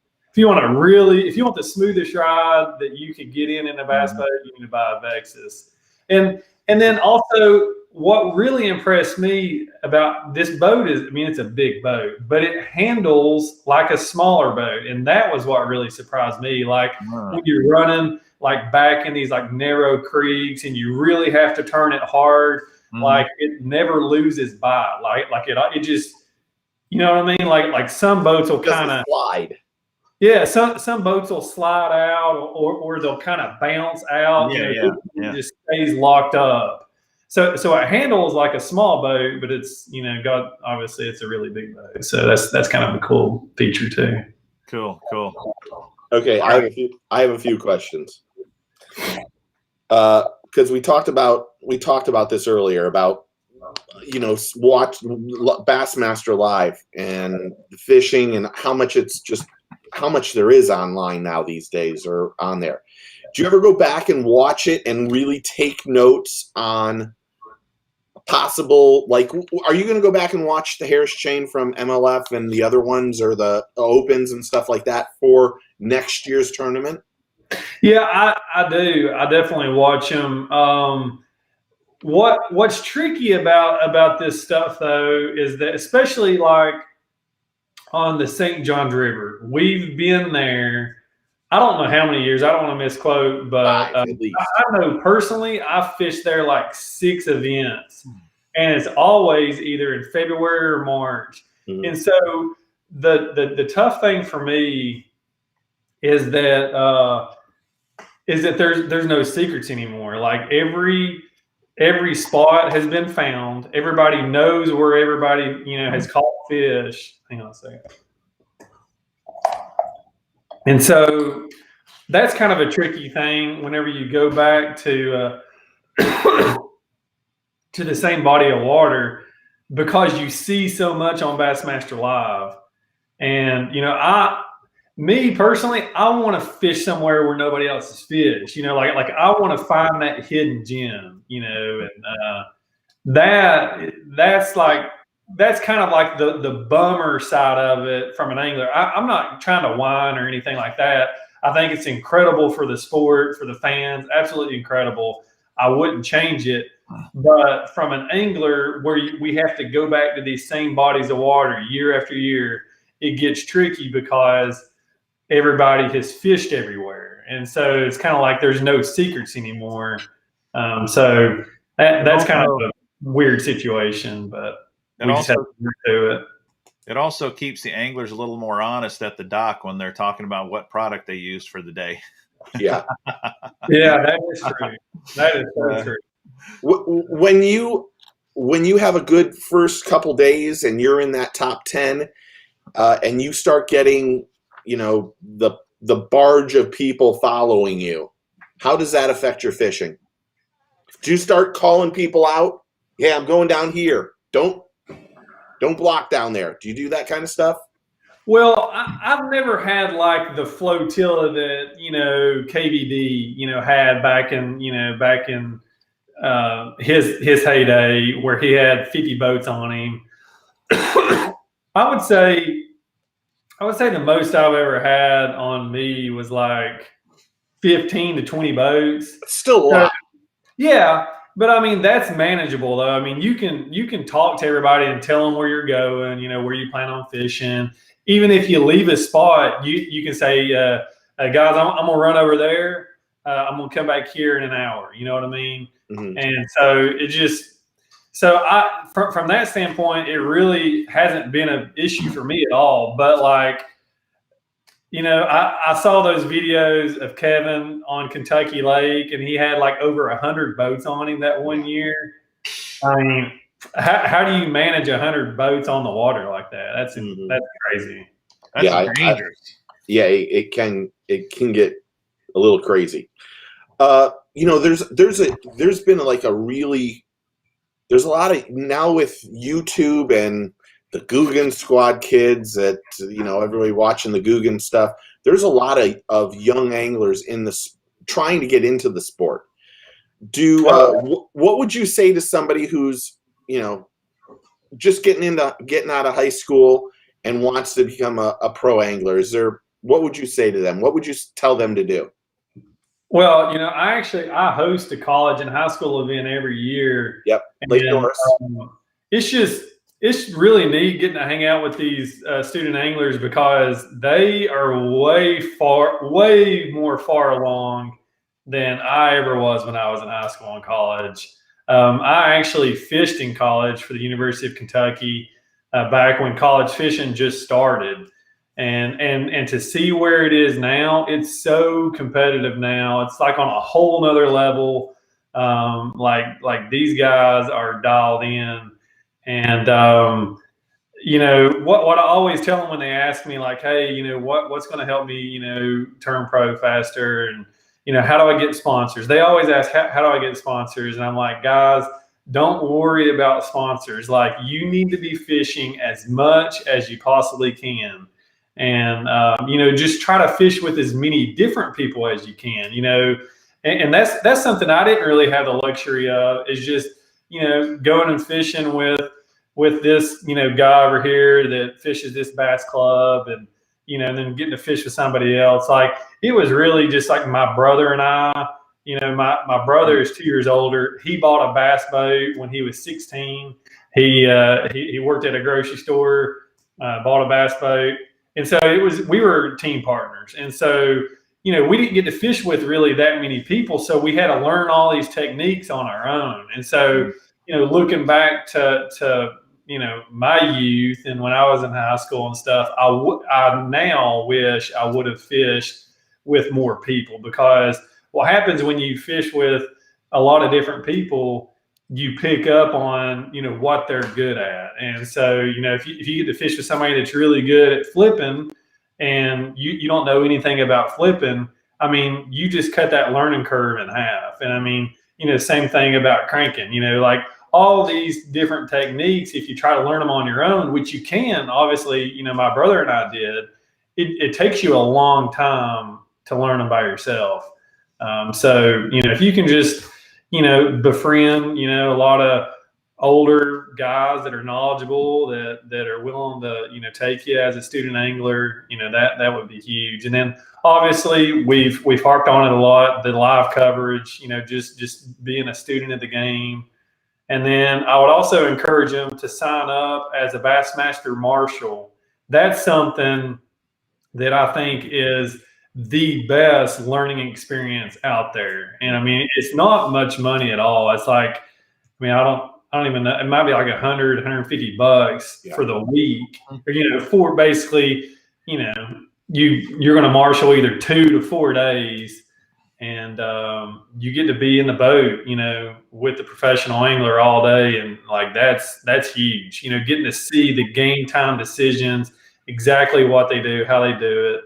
the smoothest ride that you could get in a bass boat, you need to buy a Vexus. And then also, what really impressed me about this boat is, I mean, it's a big boat, but it handles like a smaller boat. And that was what really surprised me. Like when you're running like back in these like narrow creeks and you really have to turn it hard, like it never loses bite. Like it just, you know what I mean? Like some boats will kind of slide. Yeah, some boats will slide out or they'll kind of bounce out. Yeah, you know, it just stays locked up. So it handles like a small boat, but it's, you know, obviously it's a really big boat. So that's kind of a cool feature too. Cool. Okay, I have a few questions. Because we talked about this earlier about, you know, watch Bassmaster Live and the fishing and how much there is online now these days or on there. Do you ever go back and watch it and really take notes on possible, like, are you going to go back and watch the Harris Chain from MLF and the other ones or the Opens and stuff like that for next year's tournament? Yeah, I do. I definitely watch them. What's tricky about this stuff though is that, especially like on the St. Johns River, we've been there. I don't know how many years. I don't want to misquote, but I know personally, I fished there like 6 events, and it's always either in February or March. And so the tough thing for me is that there's no secrets anymore. Like every spot has been found. Everybody knows where everybody, you know, has caught fish. Hang on a second. And so that's kind of a tricky thing whenever you go back to to the same body of water, because you see so much on Bassmaster Live. And, you know, me personally, I want to fish somewhere where nobody else has fished. You know, like I want to find that hidden gem, you know, and that's kind of like the bummer side of it from an angler. I'm not trying to whine or anything like that. I think it's incredible for the sport, for the fans, absolutely incredible. I wouldn't change it. But from an angler, where we have to go back to these same bodies of water year after year, it gets tricky because everybody has fished everywhere. And so it's kind of like there's no secrets anymore. So that's kind of a weird situation, but we just have to do it. It also keeps the anglers a little more honest at the dock when they're talking about what product they used for the day. Yeah. Yeah, that is true. That is so true. When you have a good first couple days and you're in that top 10 and you start getting, you know, the barge of people following you, how does that affect your fishing? Do you start calling people out? Yeah, I'm going down here. Don't block down there. Do you do that kind of stuff? Well, I've never had like the flotilla that, you know, KVD, you know, had back in his heyday where he had 50 boats on him. I would say the most I've ever had on me was like 15 to 20 boats. Still a lot. Yeah, but I mean that's manageable though. I mean you can talk to everybody and tell them where you're going, you know, where you plan on fishing. Even if you leave a spot, you can say, guys, I'm gonna run over there. I'm gonna come back here in an hour. You know what I mean? Mm-hmm. And so from that standpoint, it really hasn't been an issue for me at all. But like, you know, I saw those videos of Kevin on Kentucky Lake, and he had like over 100 boats on him that one year. I mean, how do you manage 100 boats on the water like that? That's crazy. That's dangerous. It can get a little crazy. You know, there's been like a really there's a lot of now with YouTube and the Guggen Squad kids that, you know, everybody watching the Guggen stuff. There's a lot of young anglers in this trying to get into the sport. What would you say to somebody who's, you know, just getting out of high school and wants to become a pro angler? What would you say to them? What would you tell them to do? Well, you know, I host a college and high school event every year. Yep, Lake Norris. It's really neat getting to hang out with these student anglers because they are way more far along than I ever was when I was in high school and college. I actually fished in college for the University of Kentucky back when college fishing just started. And to see where it is now, it's so competitive now. It's like on a whole nother level. Like these guys are dialed in. And you know what I always tell them when they ask me, like, hey, you know, what's going to help me, you know, turn pro faster, and you know, how do I get sponsors? They always ask, how do I get sponsors? And I'm like, guys, don't worry about sponsors. Like, you need to be fishing as much as you possibly can. And, you know, just try to fish with as many different people as you can, you know, and that's something I didn't really have the luxury of, is just, you know, going and fishing with this, you know, guy over here that fishes this bass club, and, you know, and then getting to fish with somebody else. Like, it was really just like my brother and I. You know, my brother is 2 years older. He bought a bass boat when he was 16. He worked at a grocery store, bought a bass boat. And so we were team partners. And so, you know, we didn't get to fish with really that many people. So we had to learn all these techniques on our own. And so, you know, looking back to you know, my youth and when I was in high school and stuff, I now wish I would have fished with more people, because what happens when you fish with a lot of different people, you pick up on, you know, what they're good at. And so, you know, if you get to fish with somebody that's really good at flipping and you don't know anything about flipping, I mean, you just cut that learning curve in half. And I mean, you know, same thing about cranking, you know, like all these different techniques, if you try to learn them on your own, which you can, obviously, you know, my brother and I did, it takes you a long time to learn them by yourself. So, you know, if you can just, you know, befriend, you know, a lot of older guys that are knowledgeable, that are willing to, you know, take you as a student angler, you know, that would be huge. And then obviously we've harped on it a lot, the live coverage, you know, just being a student of the game. And then I would also encourage them to sign up as a Bassmaster Marshal. That's something that I think is the best learning experience out there. And I mean, it's not much money at all. It's like, I mean, I don't even know. It might be like $100-$150 for the week, or, you know, for basically, you know, you're going to marshal either 2 to 4 days, and you get to be in the boat, you know, with the professional angler all day. And like, that's huge, you know, getting to see the game time decisions, exactly what they do, how they do it.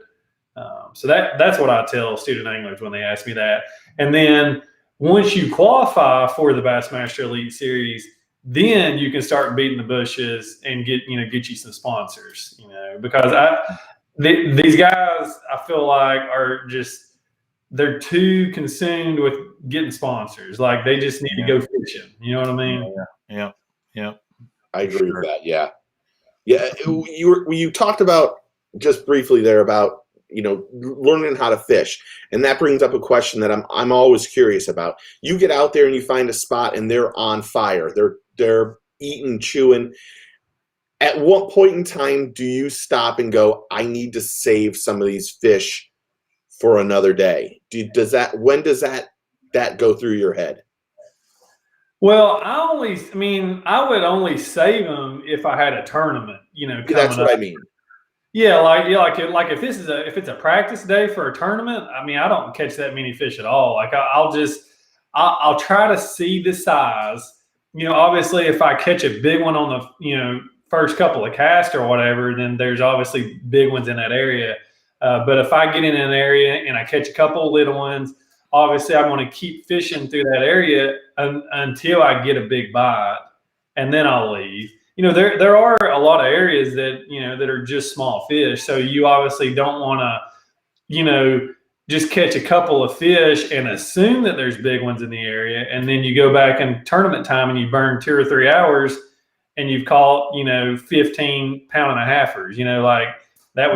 So that's what I tell student anglers when they ask me that. And then once you qualify for the Bassmaster Elite Series, then you can start beating the bushes and get you some sponsors, you know, because these guys, I feel like, are just, they're too consumed with getting sponsors. Like, they just need to go fishing. You know what I mean? Yeah. I agree with that. Yeah. You talked about just briefly there about, you know, learning how to fish, and that brings up a question that I'm always curious about. You get out there and you find a spot and they're on fire. They're eating, chewing. At what point in time do you stop and go, I need to save some of these fish for another day? When does that go through your head? Well, I would only save them if I had a tournament, you know, coming That's what up. I mean. Yeah, like if it's a practice day for a tournament, I mean, I don't catch that many fish at all. Like, I'll try to see the size. You know, obviously, if I catch a big one on the, you know, first couple of casts or whatever, then there's obviously big ones in that area. But if I get in an area and I catch a couple of little ones, obviously I'm going to keep fishing through that area until I get a big bite. and then I'll leave. There are a lot of areas that, that are just small fish. So you obviously don't want to, just catch a couple of fish and assume that there's big ones in the area. And then you go back in tournament time and you burn 2 or 3 hours and you've caught, 15 pound and a halfers, like that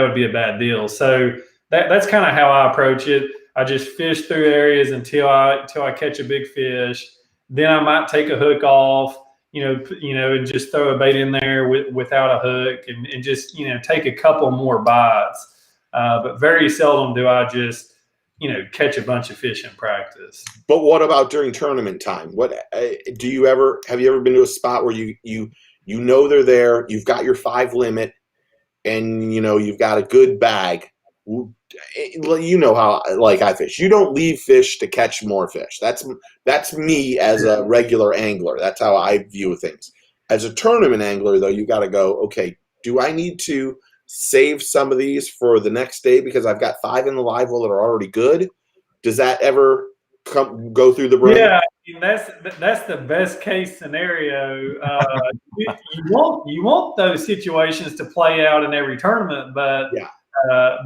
would be a bad deal. So that's kind of how I approach it. I just fish through areas until I catch a big fish. Then I might take a hook off, and just throw a bait in there without a hook and just, take a couple more bites. But very seldom do I just, catch a bunch of fish in practice. But what about during tournament time? What have you ever been to a spot where you they're there, you've got your 5 limit, and you've got a good bag? How I fish. You don't leave fish to catch more fish. That's me as a regular angler. That's how I view things. As a tournament angler, though, you got to go, okay, do I need to save some of these for the next day because I've got 5 in the live well that are already good? Does that ever go through the brain? Yeah, that's the best case scenario. You want those situations to play out in every tournament, but yeah.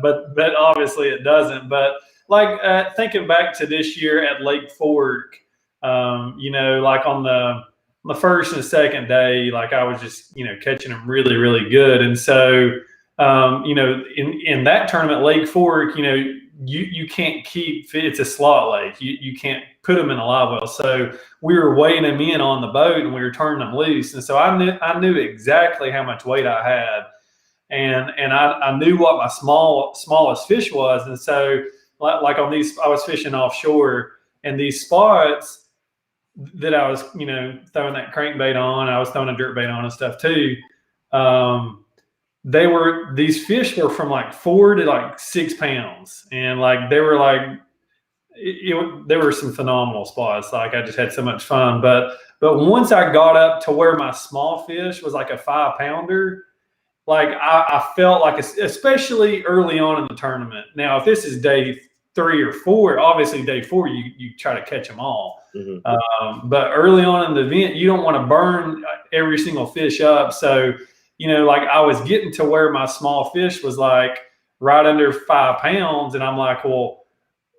But obviously it doesn't. But thinking back to this year at Lake Fork, like on the first and second day, I was just catching them really, really good. And so in that tournament, Lake Fork, you can't it's a slot lake. You can't put them in a live well. So we were weighing them in on the boat and we were turning them loose. And so I knew exactly how much weight I had. And I knew what my smallest fish was. And so like on these, I was fishing offshore, and these spots that I was, throwing that crankbait on, I was throwing a jerkbait on and stuff too. These fish were from 4 to 6 pounds. And they were there were some phenomenal spots. I just had so much fun. But once I got up to where my small fish was a 5-pounder, I felt especially early on in the tournament. Now, if this is day 3 or 4, obviously day 4, you try to catch them all. Mm-hmm. But early on in the event, you don't want to burn every single fish up. So, I was getting to where my small fish was right under 5 pounds. And I'm like, well,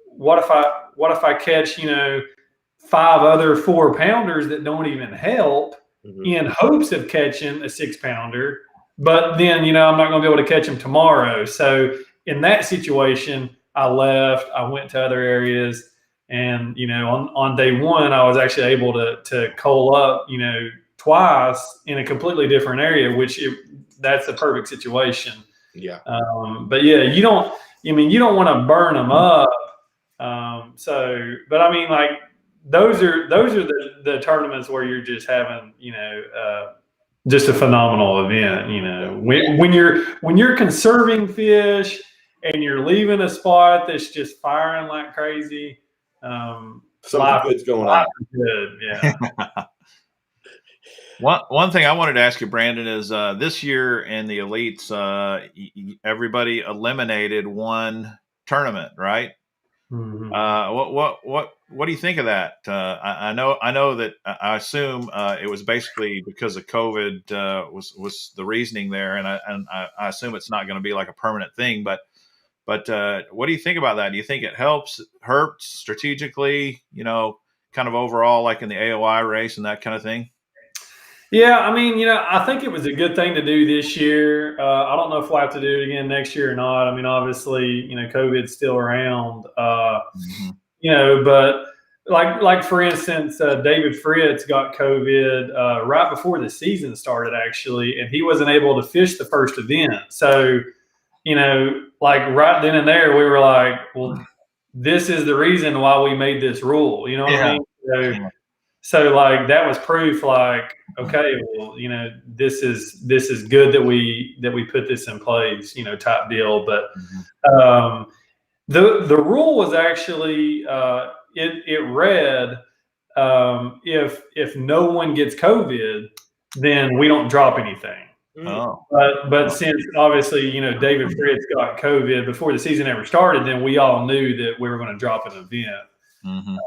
what if I catch, 5 other 4-pounders that don't even help, mm-hmm. in hopes of catching a 6-pounder? But then, I'm not going to be able to catch them tomorrow. So in that situation, I left. I went to other areas. And, on day 1, I was actually able to coal up, twice in a completely different area, that's the perfect situation. Yeah. But yeah, you don't want to burn them up. But I mean, those are the tournaments where you're just having, just a phenomenal event. When you're conserving fish and you're leaving a spot that's just firing like crazy, something good's going on. Good, yeah. One thing I wanted to ask you, Brandon, is this year in the elites, everybody eliminated one tournament, right? Mm-hmm. What do you think of that? I know that I assume it was basically because of COVID was the reasoning there, and I assume it's not going to be a permanent thing. But what do you think about that? Do you think it hurts strategically? Kind of overall, in the AOI race and that kind of thing. Yeah, I mean, I think it was a good thing to do this year. I don't know if we'll have to do it again next year or not. I mean, obviously, COVID's still around. Mm-hmm. But like for instance, David Fritz got COVID right before the season started, actually, and he wasn't able to fish the first event. So, right then and there, we were like, well, this is the reason why we made this rule. You know what I mean? So that was proof. Okay, well, this is good that we put this in place. Type deal. But the rule was actually it read if no one gets COVID, then we don't drop anything. Oh. But since obviously David Fritz got COVID before the season ever started, then we all knew that we were going to drop an event. Mm-hmm.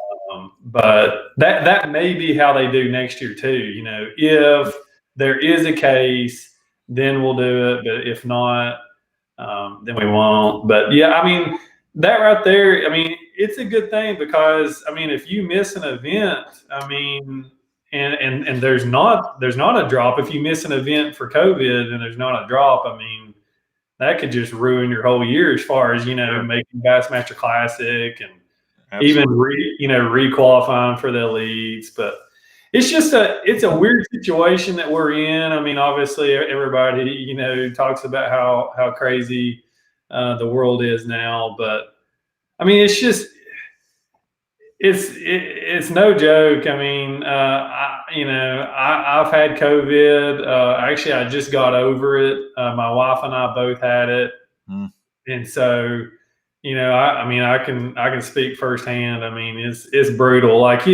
But that may be how they do next year too. You know, if there is a case, then we'll do it. But if not, then we won't. But yeah, I mean, that right there, I mean, it's a good thing because I mean, if you miss an event, I mean, and there's not a drop. If you miss an event for COVID and there's not a drop, I mean, that could just ruin your whole year as far as, you know, making Bassmaster Classic and even re-qualifying for the elites. But it's just it's a weird situation that we're in. I mean, obviously everybody, you know, talks about how crazy the world is now, but I mean, it's just, it's no joke. I mean, I've had COVID. Actually, I just got over it. My wife and I both had it, and so, you know, I mean, I can speak firsthand. I mean, it's brutal. Like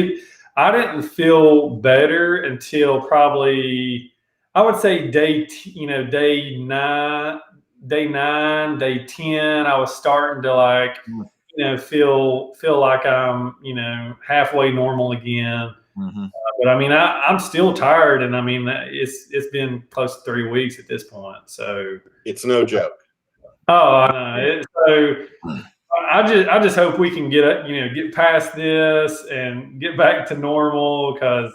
I didn't feel better until probably, I would say day 9, day 10. I was starting to like, you know, feel like I'm, you know, halfway normal again. But I mean, I'm still tired, and I mean, it's been close to 3 weeks at this point. So it's no joke. Oh, I know. So I just hope we can get past this and get back to normal because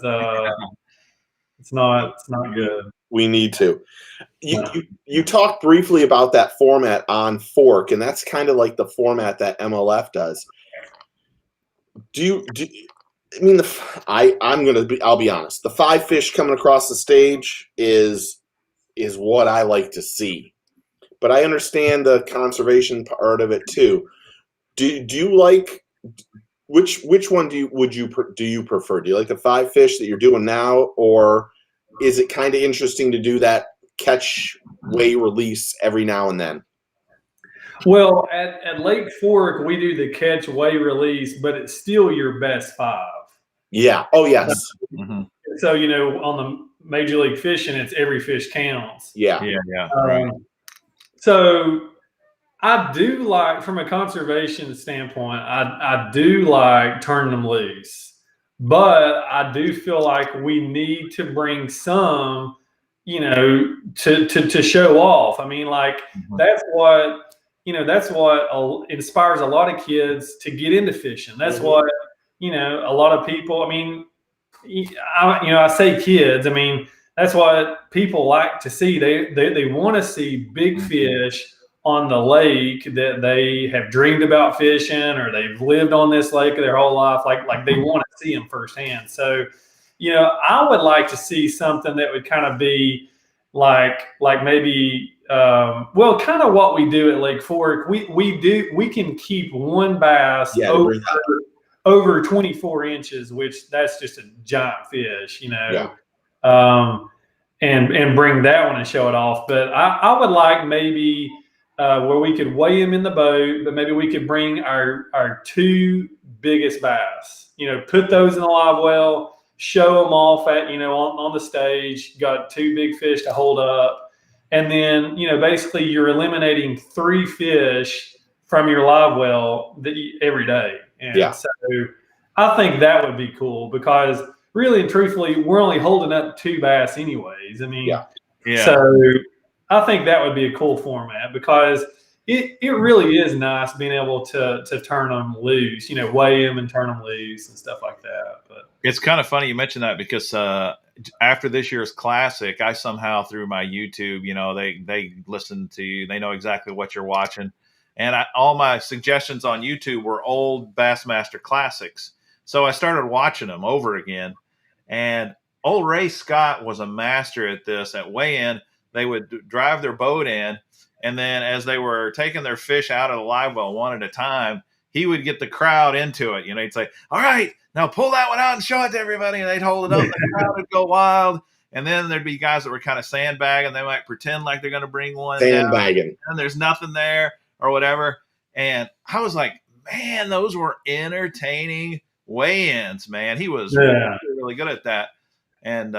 it's not good. We need to. You talked briefly about that format on Fork, and that's kind of like the format that MLF does. I mean, I'll be honest. The 5 fish coming across the stage is what I like to see, but I understand the conservation part of it too. Do you like which one do you prefer? Do you like the 5 fish that you're doing now, or is it kind of interesting to do that catch, weigh, release every now and then? Well, at Lake Fork, we do the catch, weigh, release, but it's still your best 5. Yeah. Oh, yes. So, you know, on the Major League Fishing, it's every fish counts. Yeah. Right. So I do like, from a conservation standpoint, I do like turning them loose, but I do feel like we need to bring some, you know, to show off. I mean, like that's what inspires a lot of kids to get into fishing. That's what, you know, a lot of people, I mean, I say kids, I mean, that's what people like to see. They want to see big fish on the lake that they have dreamed about fishing, or they've lived on this lake their whole life. Like they want to see them firsthand. So, you know, I would like to see something that would kind of be like maybe, kind of what we do at Lake Fork. We can keep one bass over 24 inches, which that's just a giant fish, you know. And bring that one and show it off. But I would like maybe where we could weigh them in the boat, but maybe we could bring our 2 biggest bass, you know, put those in the live well, show them off at, you know, on the stage, got 2 big fish to hold up. And then, you know, basically you're eliminating 3 fish from your live well every day. And so I think that would be cool because really and truthfully, we're only holding up 2 bass anyways. I mean, so I think that would be a cool format because it really is nice being able to turn them loose, you know, weigh them and turn them loose and stuff like that. But it's kind of funny you mentioned that because after this year's Classic, I somehow through my YouTube, you know, they listen to you, they know exactly what you're watching, and all my suggestions on YouTube were old Bassmaster Classics. So I started watching them over again, and old Ray Scott was a master at this. At weigh-in, they would drive their boat in, and then as they were taking their fish out of the live well one at a time, he would get the crowd into it. You know, he'd say, "All right, now pull that one out and show it to everybody." And they'd hold it up, and the crowd would go wild. And then there'd be guys that were kind of sandbagging. They might pretend like they're going to bring one sandbagging, and there's nothing there or whatever. And I was like, man, those were entertaining weigh-ins, man. He was really good at that. And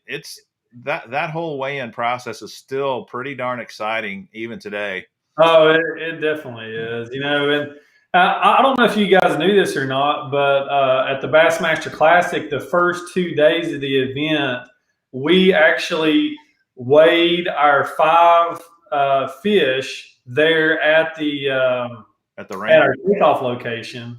it's that whole weigh-in process is still pretty darn exciting even today. Oh, it definitely is, you know, I don't know if you guys knew this or not, but at the Bassmaster Classic, the first 2 days of the event, we actually weighed our 5 fish there at At the at range. our takeoff location.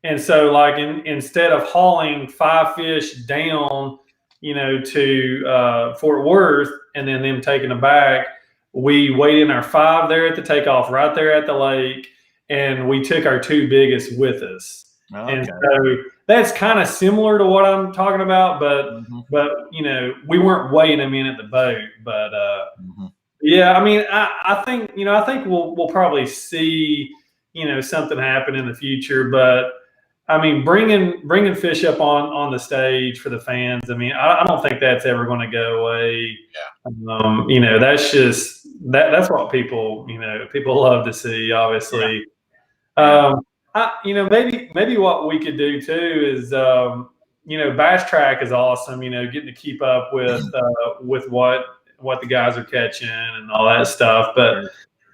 And so, like, instead of hauling 5 fish down, to Fort Worth and then them taking them back, we weighed in our 5 there at the takeoff, right there at the lake, and we took our 2 biggest with us. Okay. And so that's kind of similar to what I'm talking about, but we weren't weighing them in at the boat. But yeah, I mean, I think we'll probably see something happen in the future, but I mean, bringing fish up on the stage for the fans. I mean, I don't think that's ever going to go away. Yeah. That's just that's what people love to see. Obviously, maybe what we could do too is Bass Track is awesome. Getting to keep up with what the guys are catching and all that stuff, but.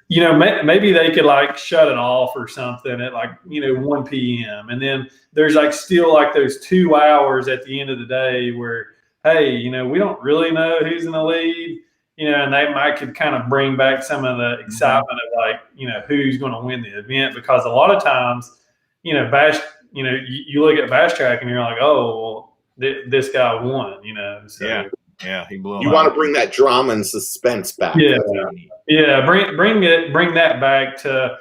Maybe they could like shut it off or something at 1 p.m. And then there's still those 2 hours at the end of the day where, hey, we don't really know who's in the lead, and they might could kind of bring back some of the excitement of who's going to win the event, because a lot of times, Bass, you look at Bass Track and you're like, oh, well, this guy won, so. Yeah, he blew. You want to bring that drama and suspense back. Yeah, bring that back to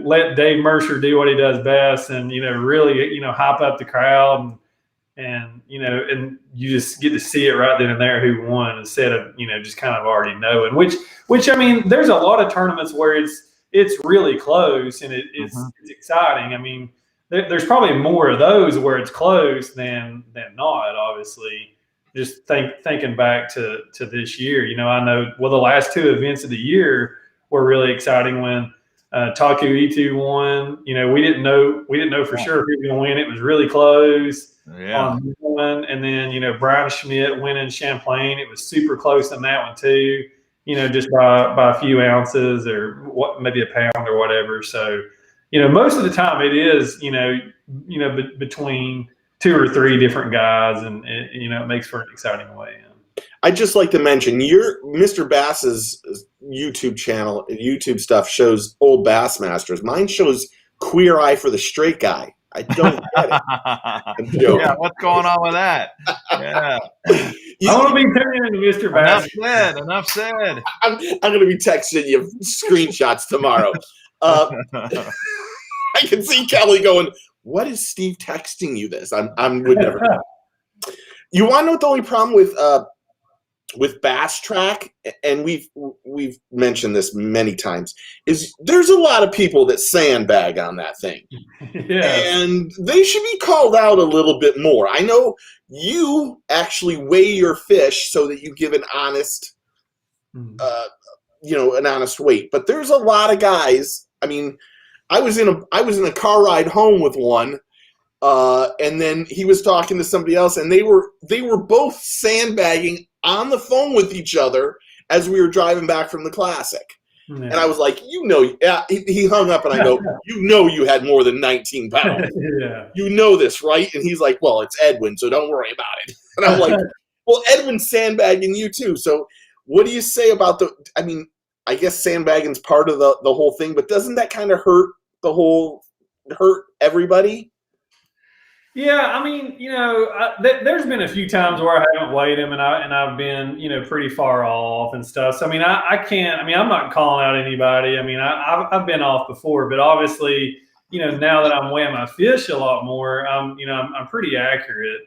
let Dave Mercer do what he does best, and really hype up the crowd, and and you just get to see it right then and there who won, instead of just kind of already knowing. Which I mean, there's a lot of tournaments where it's really close and it's exciting. I mean, there's probably more of those where it's close than not, obviously. Just thinking back to this year, I know the last 2 events of the year were really exciting when Taku Itu won. We didn't know for sure who was going to win. It was really close on one, and then Brian Schmidt winning Champlain. It was super close on that one too. Just by a few ounces or maybe a pound or whatever. So most of the time it is between 2 or 3 different guys, and it makes for an exciting weigh-in. I'd just like to mention your Mr. Bass's YouTube channel, YouTube stuff shows old Bassmasters. Mine shows Queer Eye for the Straight Guy. I don't get it. Yeah, what's going on with that? Yeah, I want to be turning into Mr. Bass. Enough said. I'm going to be texting you screenshots tomorrow. I can see Kelly going, what is Steve texting you this? I'm would never know. You want to know what the only problem with Bass Track, and we've mentioned this many times, is there's a lot of people that sandbag on that thing. And they should be called out a little bit more. I know you actually weigh your fish so that you give an honest an honest weight, but there's a lot of guys. I mean, I was in a car ride home with one, and then he was talking to somebody else, and they were both sandbagging on the phone with each other as we were driving back from the Classic. Yeah. And I was like, he hung up, and I go, you had more than 19 pounds. You know this, right? And he's like, well, it's Edwin, so don't worry about it. And I'm like, well, Edwin's sandbagging you too. So what do you say about I guess sandbagging's part of the whole thing, but doesn't that kind of hurt everybody? Yeah, I mean, there's been a few times where I haven't weighed him, and I've been, pretty far off and stuff. So I mean, I can't. I mean, I'm not calling out anybody. I mean, I've been off before, but obviously, now that I'm weighing my fish a lot more, I'm pretty accurate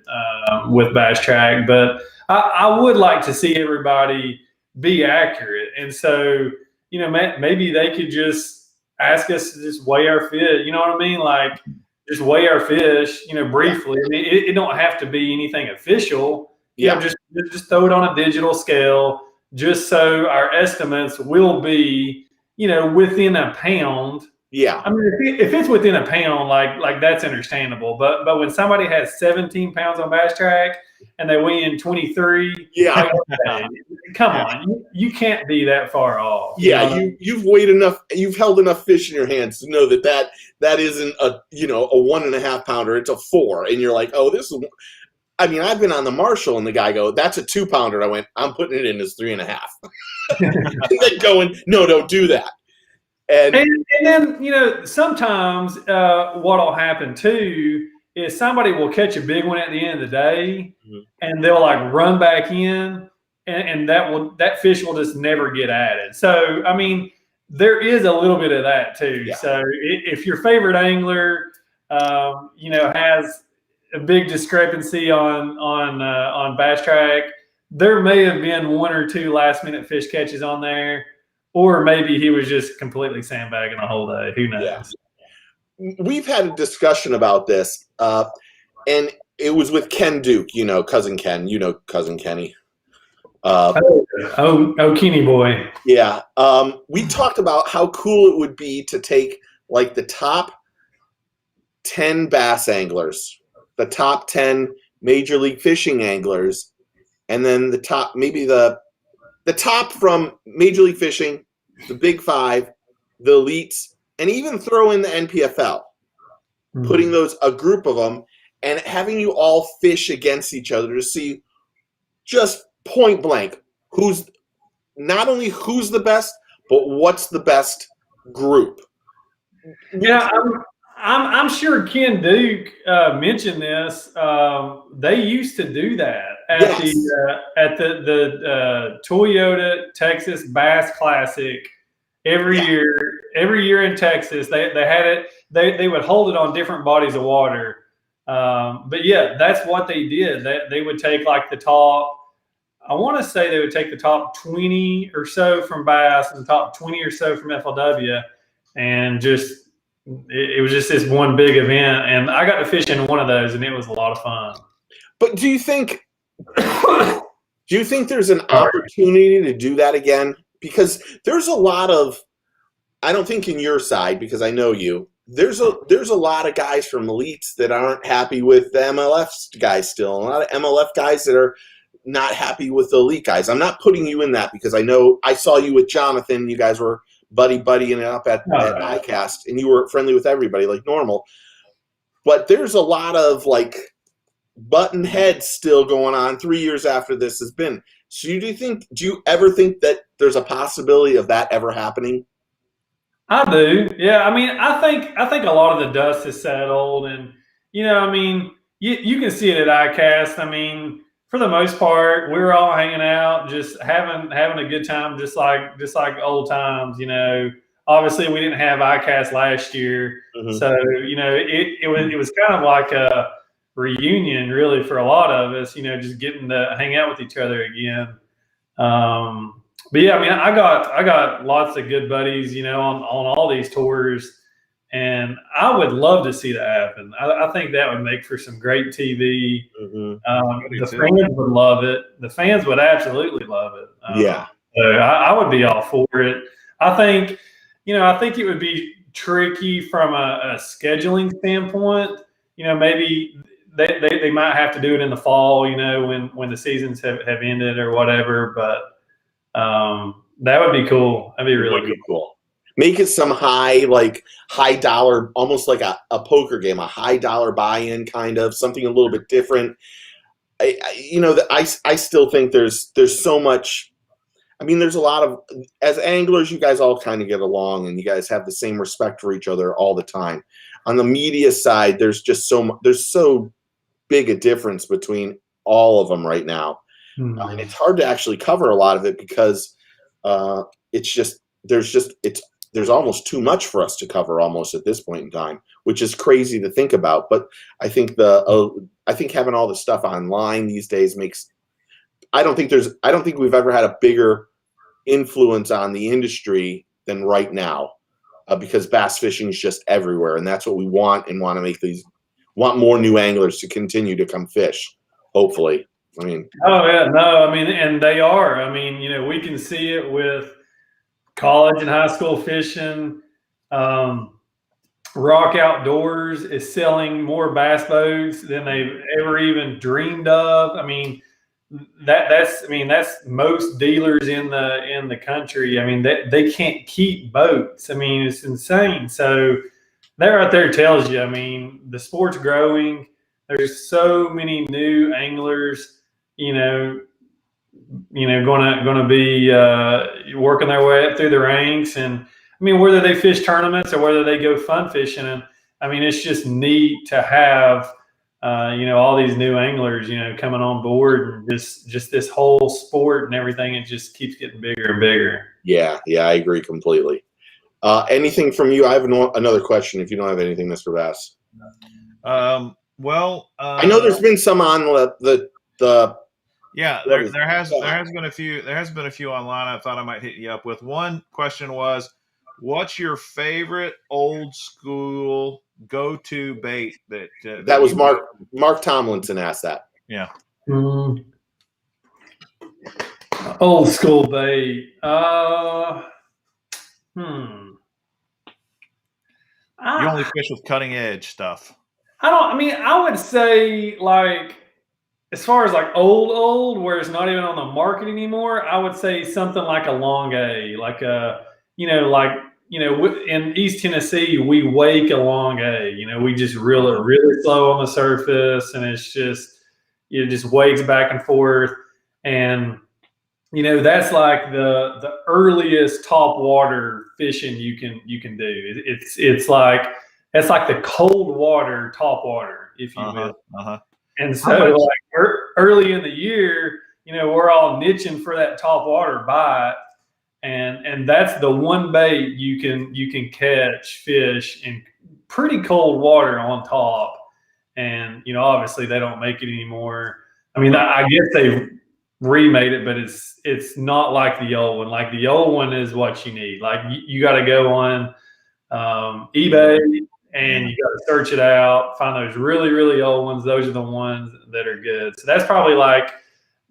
with Bass Track. But I would like to see everybody be accurate, and so maybe they could just ask us to just weigh our fish. You know what I mean? Like, just weigh our fish, briefly. I mean, it don't have to be anything official. Just throw it on a digital scale, just so our estimates will be, within a pound. Yeah. I mean, if it's within a pound, like that's understandable. But when somebody has 17 pounds on Bass Track and they win 23. Yeah. Like, okay, come on, you can't be that far off. Yeah, you've weighed enough, you've held enough fish in your hands to know that isn't a 1.5 pounder, it's a 4, and you're like, oh, this is. I mean, I've been on the Marshall, and the guy go, that's a 2 pounder. I went, I'm putting it in as 3.5. And then going, no, don't do that. And then sometimes what'll happen too is somebody will catch a big one at the end of the day, and they'll like run back in, and that fish will just never get added. So I mean, there is a little bit of that too. Yeah. So if your favorite angler, has a big discrepancy on Bass Track, there may have been 1 or 2 last minute fish catches on there. Or maybe he was just completely sandbagging the whole day. Who knows? Yeah. We've had a discussion about this, and it was with Ken Duke, Cousin Ken, Cousin Kenny. Kenny boy. Yeah. We talked about how cool it would be to take like the top 10 bass anglers, the top 10 Major League Fishing anglers, and then the top from Major League Fishing, the Big 5, the elites, and even throw in the NPFL, putting a group of them, and having you all fish against each other to see just point blank not only who's the best, but what's the best group. Yeah, I'm sure Ken Duke mentioned this. They used to do that at the Toyota Texas Bass Classic every year. Every year in Texas, they had it. They would hold it on different bodies of water. But yeah, that's what they did. They would take like the top. I want to say they would take the top 20 or so from bass and the top 20 or so from FLW, and just. It was just this one big event, and I got to fish in one of those, and it was a lot of fun. But do you think there's an opportunity to do that again? Because there's a lot of, I don't think in your side, because I know you, there's a lot of guys from elites that aren't happy with the MLF guys still. A lot of MLF guys that are not happy with the elite guys. I'm not putting you in that because I know I saw you with Jonathan. You guys were buddying it up at ICAST, and you were friendly with everybody like normal. But there's a lot of like button heads still going on 3 years after this has been. So do you ever think that there's a possibility of that ever happening? I do. Yeah. I mean, I think a lot of the dust has settled, and I mean, you can see it at ICAST. I mean, for the most part, we were all hanging out, just having a good time, just like old times. Obviously we didn't have ICAST last year, so it was kind of like a reunion, really, for a lot of us. Just getting to hang out with each other again. But yeah, I mean, I got lots of good buddies, on all these tours. And I would love to see that happen. I think that would make for some great TV. The fans would love it. The fans would absolutely love it. So I would be all for it. I think it would be tricky from a scheduling standpoint. Maybe they might have to do it in the fall, when the seasons have ended or whatever. But that would be cool. That'd be really cool. Make it some high dollar, almost like a poker game, a high dollar buy-in kind of something a little bit different. I still think there's so much. I mean, there's a lot of, as anglers, you guys all kind of get along and you guys have the same respect for each other all the time. On the media side, there's so big a difference between all of them right now. And it's hard to actually cover a lot of it because there's almost too much for us to cover almost at this point in time, which is crazy to think about. But I think having all the stuff online these days makes, I don't think we've ever had a bigger influence on the industry than right now, because bass fishing is just everywhere. And that's what we want, and want more new anglers to continue to come fish. Hopefully. I mean, and they are. I mean, we can see it with college and high school fishing. Rock Outdoors is selling more bass boats than they've ever even dreamed of. I mean, that's most dealers in the country. I mean, they can't keep boats. I mean, it's insane. So that right there tells you. I mean, the sport's growing. There's so many new anglers. You know, gonna be working their way up through the ranks, and I mean, whether they fish tournaments or whether they go fun fishing, and I mean, it's just neat to have all these new anglers coming on board, and just this whole sport and everything. It just keeps getting bigger and bigger. Yeah, I agree completely. Anything from you? I have another question. If you don't have anything, Mr. Bass. Well, I know there's been some on the yeah, there has been a few online. I thought I might hit you up with. One question was, what's your favorite old school go-to bait that was Mark Tomlinson asked that. Yeah. Old school bait. You only fish with cutting edge stuff. I would say, like, as far as like old, where it's not even on the market anymore, I would say something like a long A, like in East Tennessee, we wake a long A. We just reel it really slow on the surface, and it just wakes back and forth. And that's like the earliest top water fishing you can do. It's like the cold water top water, if you will. And so, like early in the year, we're all niching for that top water bite, and that's the one bait you can catch fish in pretty cold water on top. And obviously they don't make it anymore. I mean, I guess they remade it, but it's not like the old one. Like the old one is what you need. Like you got to go on eBay. And you got to search it out, find those really, really old ones. Those are the ones that are good. So that's probably like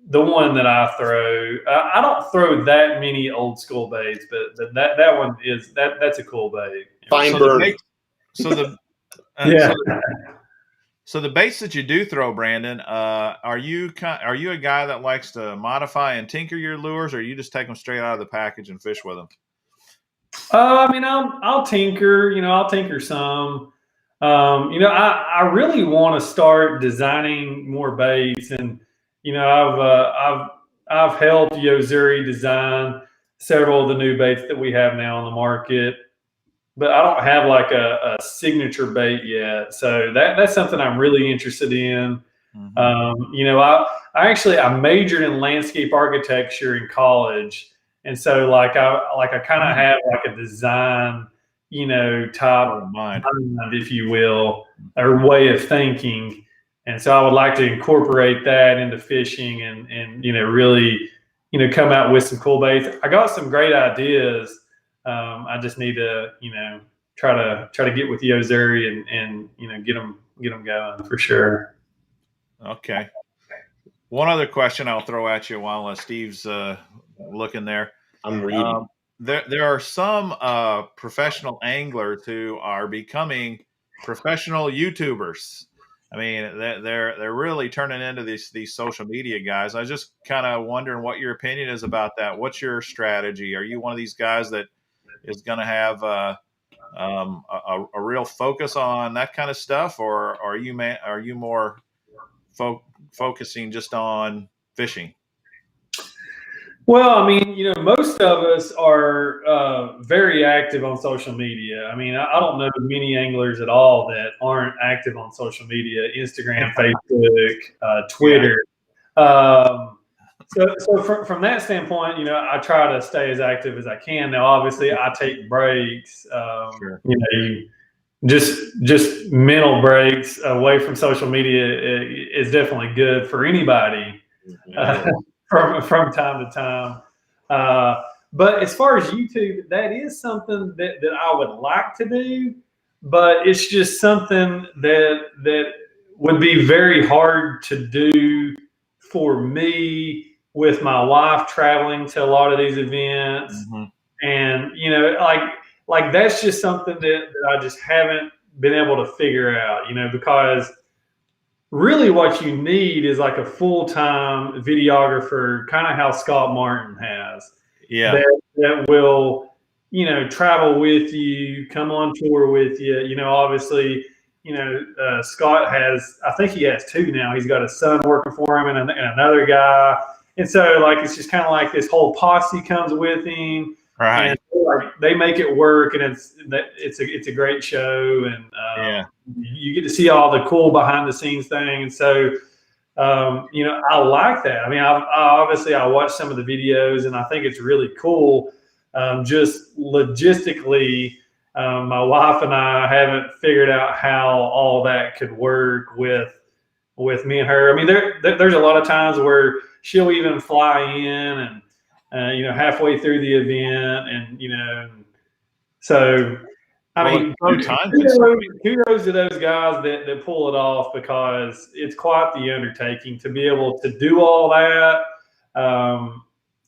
the one that I throw. I don't throw that many old school baits, but that one that's a cool bait. Fine burn. So the baits that you do throw, Brandon, are you a guy that likes to modify and tinker your lures, or you just take them straight out of the package and fish with them? I'll tinker. I'll tinker some. I really want to start designing more baits, and I've helped Yozuri design several of the new baits that we have now on the market, but I don't have like a signature bait yet. So that's something I'm really interested in. I majored in landscape architecture in college. And so I kind of have like a design, type mind, if you will, or way of thinking. And so I would like to incorporate that into fishing and really, come out with some cool baits. I got some great ideas. I just need to, try to get with Yozuri and get them going for sure. Okay. One other question I'll throw at you while Steve's looking there. I'm reading. There are some professional anglers who are becoming professional YouTubers. I mean, they're really turning into these social media guys. I was just kind of wondering what your opinion is about that. What's your strategy? Are you one of these guys that is going to have a real focus on that kind of stuff, or are you more focusing just on fishing? Well, I mean, most of us are very active on social media. I mean, I don't know many anglers at all that aren't active on social media: Instagram, Facebook, Twitter. So from that standpoint, I try to stay as active as I can. Now, obviously, I take breaks. Sure. Just mental breaks away from social media is definitely good for anybody. From time to time. But as far as YouTube, that is something that I would like to do, but it's just something that would be very hard to do for me with my wife traveling to a lot of these events. And, like that's just something that I just haven't been able to figure out, because really what you need is like a full-time videographer, kind of how Scott Martin has, Yeah. that will, travel with you, come on tour with you. Obviously, Scott has, I think he has two now. He's got a son working for him and another guy. And so like, it's just kind of like this whole posse comes with him. Right. And like, they make it work, and it's a great show, and Yeah. you get to see all the cool behind the scenes thing. And so, I like that. I mean, I watched some of the videos, and I think it's really cool. Just logistically, my wife and I haven't figured out how all that could work with me and her. I mean, there's a lot of times where she'll even fly in and halfway through the event, and so I mean, kudos to those guys that pull it off, because it's quite the undertaking to be able to do all that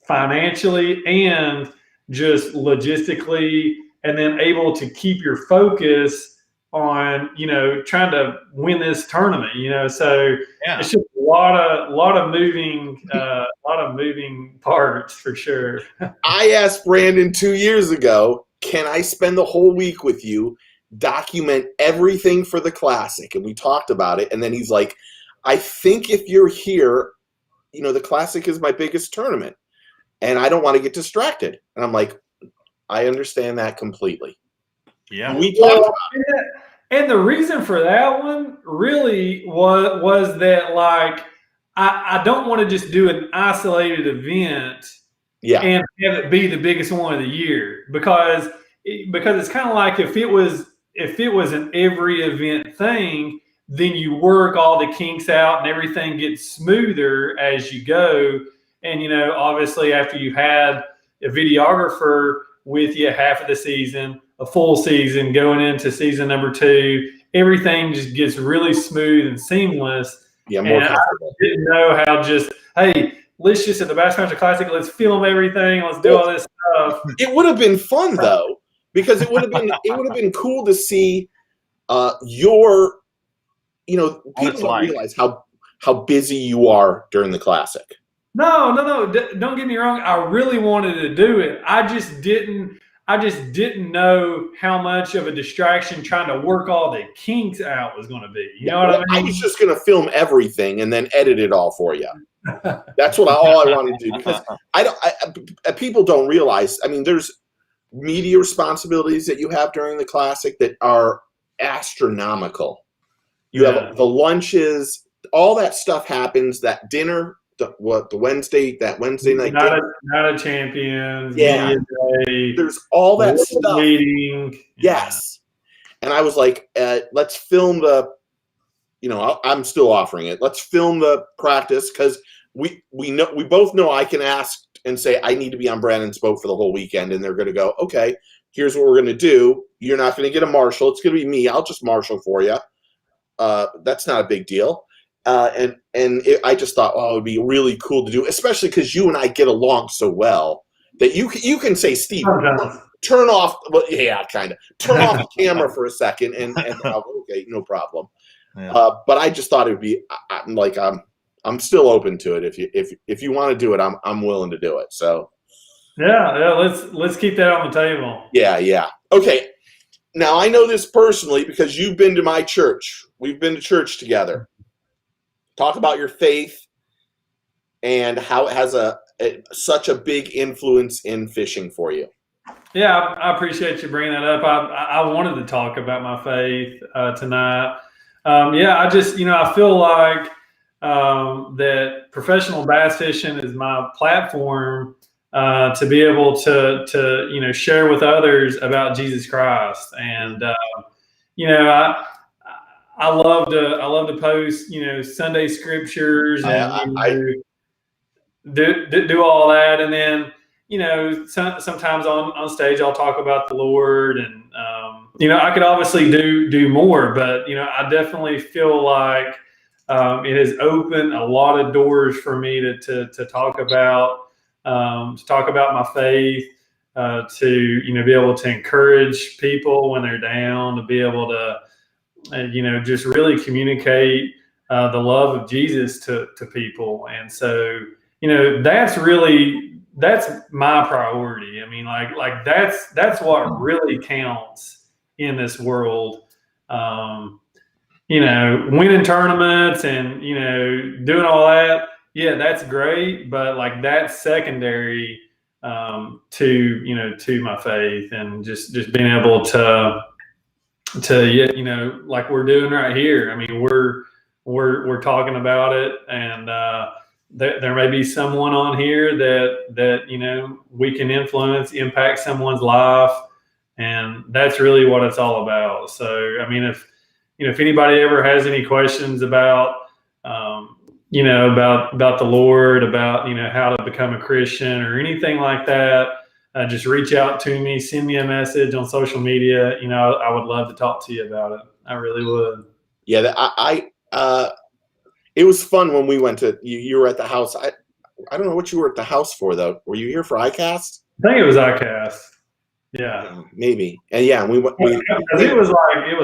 financially and just logistically, and then able to keep your focus on trying to win this tournament. So it's just a lot of moving parts for sure. I asked Brandon 2 years ago, can I spend the whole week with you, document everything for the Classic? And we talked about it. And then he's like, I think if you're here, the Classic is my biggest tournament, and I don't want to get distracted. And I'm like, I understand that completely. Yeah. We talked about it. And the reason for that one really was that, like, I don't want to just do an isolated event and have it be the biggest one of the year, because it's kind of like if it was an every event thing, then you work all the kinks out and everything gets smoother as you go. And obviously after you've had a videographer with you half of the season, a full season, going into season number 2, everything just gets really smooth and seamless. Yeah, more comfortable. I didn't know how hey, let's just at the Bassmaster Classic, let's film everything, let's do all this stuff. It would have been fun though, because it would have been cool to see your, people don't realize how busy you are during the Classic. No, don't get me wrong. I really wanted to do it. I just didn't know how much of a distraction trying to work all the kinks out was going to be. You know what I mean? I was just going to film everything and then edit it all for you. That's all I wanted to do, because people don't realize. I mean, there's media responsibilities that you have during the Classic that are astronomical. You have the lunches, all that stuff happens. That dinner. That Wednesday night. Not a champions. Yeah. There's all that stuff. Meeting. Yes. And I was like, let's film the, I'm still offering it. Let's film the practice, because we both know I can ask and say, I need to be on Brandon's boat for the whole weekend. And they're going to go, okay, here's what we're going to do. You're not going to get a marshal. It's going to be me. I'll just marshal for you. That's not a big deal. I just thought, it would be really cool to do, especially because you and I get along so well that you can say, Steve, turn off. Well, yeah, kind of turn off the camera for a second, and okay, no problem. Yeah. But I just thought it would be. I'm still open to it. If you want to do it, I'm willing to do it. So yeah. Let's keep that on the table. Yeah. Okay. Now I know this personally because you've been to my church. We've been to church together. Talk about your faith and how it has such a big influence in fishing for you. Yeah, I appreciate you bringing that up. I wanted to talk about my faith tonight. I just, I feel like that professional bass fishing is my platform to be able to share with others about Jesus Christ. And I love to post Sunday scriptures and do all that, and then sometimes on stage I'll talk about the Lord, and I could obviously do more, but I definitely feel like it has opened a lot of doors for me to talk about my faith. to be able to encourage people when they're down, to be able to just really communicate the love of Jesus to people. And so that's my priority. I mean, like that's what really counts in this world. Winning tournaments and doing all that, yeah, that's great, but like that's secondary to my faith, and just being able to like we're doing right here. I mean, we're talking about it, and there may be someone on here that we can influence, impact someone's life, and that's really what it's all about. So I mean, if anybody ever has any questions about about the Lord, about how to become a Christian or anything like that, just reach out to me, send me a message on social media. I would love to talk to you about it. I really would. Yeah, it was fun when we went to you were at the house. I don't know what you were at the house for though. Were you here for ICAST? I think it was ICAST. Yeah, maybe. And yeah, we went. It was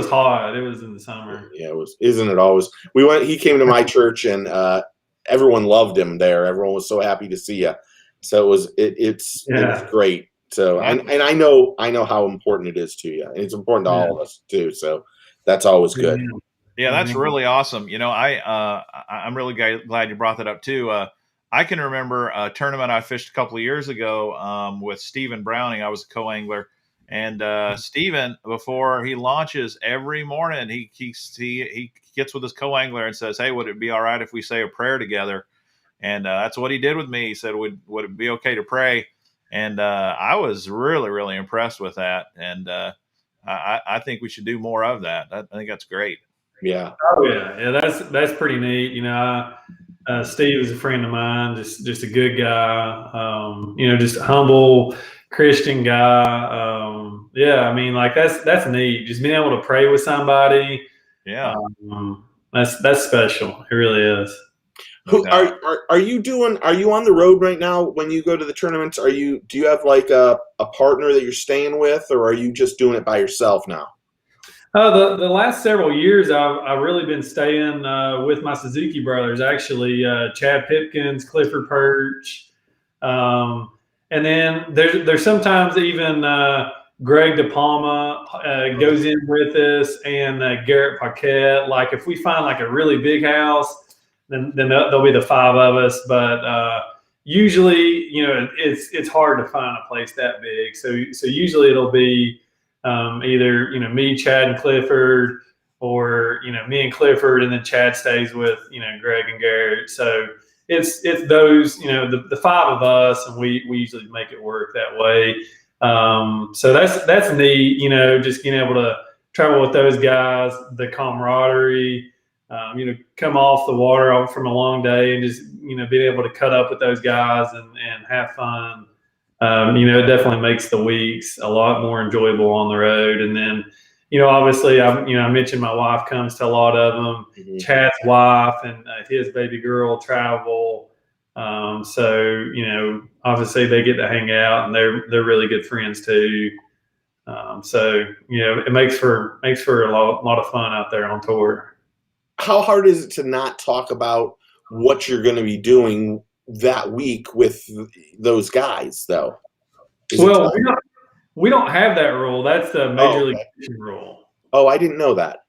hot. It was in the summer. Yeah, it was. Isn't it always? We went. He came to my church, and everyone loved him there. Everyone was so happy to see you. So it was. It was great. So and I know how important it is to you, and it's important to all of us too. So that's always good. Yeah, that's really awesome. I'm really glad you brought that up too. I can remember a tournament I fished a couple of years ago with Stephen Browning. I was a co-angler, and Stephen, before he launches every morning, he gets with his co-angler and says, "Hey, would it be all right if we say a prayer together?" And that's what he did with me. He said, "Would it be okay to pray?" And I was really, really impressed with that. And I think we should do more of that. I think that's great. Yeah. Oh yeah. That's pretty neat. Steve is a friend of mine, just a good guy. Just a humble Christian guy. Yeah, I mean, like that's neat. Just being able to pray with somebody. Yeah. That's special. It really is. Who are you doing? Are you on the road right now when you go to the tournaments? Do you have like a partner that you're staying with, or are you just doing it by yourself now? The last several years, I've really been staying with my Suzuki brothers, actually, Chad Pipkins, Clifford Perch, and then there's sometimes even Greg DePalma goes in with us, and Garrett Paquette. Like if we find like a really big house, then there'll be the five of us. But usually, it's hard to find a place that big. So usually it'll be either me, Chad, and Clifford, or me and Clifford, and then Chad stays with Greg and Garrett. So it's those the five of us, and we usually make it work that way. So that's neat. Just being able to travel with those guys, the camaraderie. Come off the water from a long day and just being able to cut up with those guys and have fun. It definitely makes the weeks a lot more enjoyable on the road. And then, obviously, I mentioned my wife comes to a lot of them. Mm-hmm. Chad's wife and his baby girl travel. So, obviously they get to hang out, and they're really good friends too. So, it makes for a lot of fun out there on tour. How hard is it to not talk about what you're going to be doing that week with those guys, though? Well, we don't have that rule. That's the Major League Fishing rule. Oh, I didn't know that.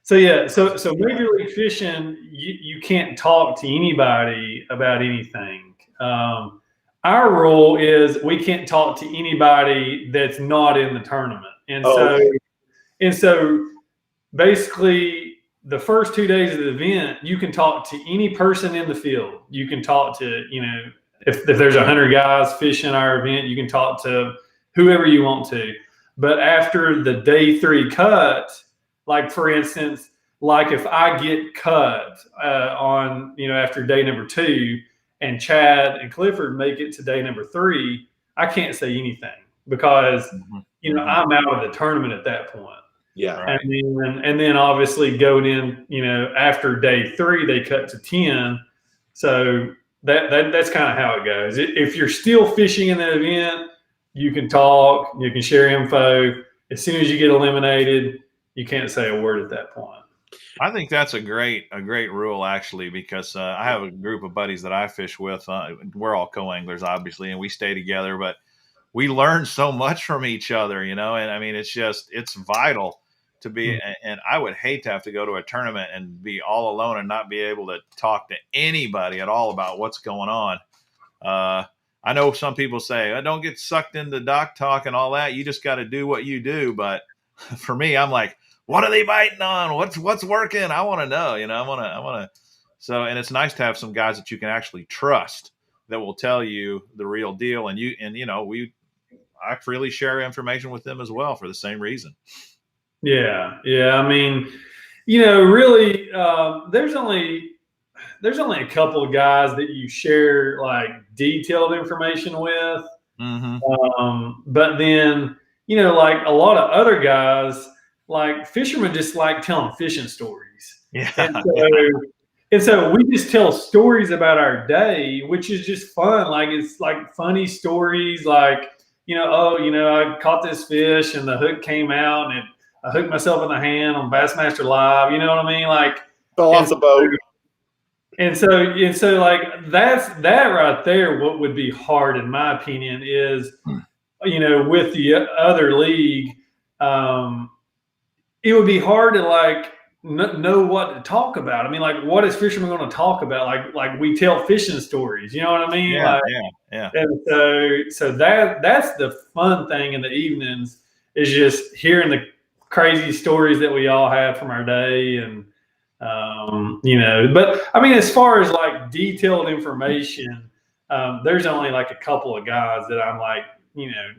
So yeah, so Major League Fishing, you can't talk to anybody about anything. Our rule is we can't talk to anybody that's not in the tournament, and so basically, the first 2 days of the event, you can talk to any person in the field. You can talk to, if there's 100 guys fishing our event, you can talk to whoever you want to. But after the day 3 cut, like for instance, like if I get cut on, after day number 2, and Chad and Clifford make it to day number 3, I can't say anything because, I'm out of the tournament at that point. Yeah. Right. And then obviously going in, after day 3, they cut to 10. So that's kind of how it goes. If you're still fishing in the event, you can talk, you can share info. As soon as you get eliminated, you can't say a word at that point. I think that's a great rule, actually, because I have a group of buddies that I fish with. We're all co-anglers, obviously, and we stay together, but we learn so much from each other, and I mean, it's vital to be, and I would hate to have to go to a tournament and be all alone and not be able to talk to anybody at all about what's going on. I know some people say, don't get sucked into dock talk and all that. You just got to do what you do. But for me, I'm like, what are they biting on? What's working? I want to know, I want to. So, and it's nice to have some guys that you can actually trust that will tell you the real deal. And I freely share information with them as well for the same reason. Yeah. I mean, really, there's only a couple of guys that you share like detailed information with. Mm-hmm. But then, like a lot of other guys, like fishermen just like telling fishing stories. Yeah. And so we just tell stories about our day, which is just fun. Like it's like funny stories, like, I caught this fish and the hook came out and I hooked myself in the hand on Bassmaster Live. You know what I mean? Like fell off the boat. And so like that right there. What would be hard, in my opinion, is, with the other league, it would be hard to like know what to talk about. I mean, like, what is fishermen going to talk about? Like we tell fishing stories. You know what I mean? Yeah, like, yeah. And so that's the fun thing in the evenings, is just hearing the crazy stories that we all have from our day. And but I mean, as far as like detailed information, there's only like a couple of guys that I'm like,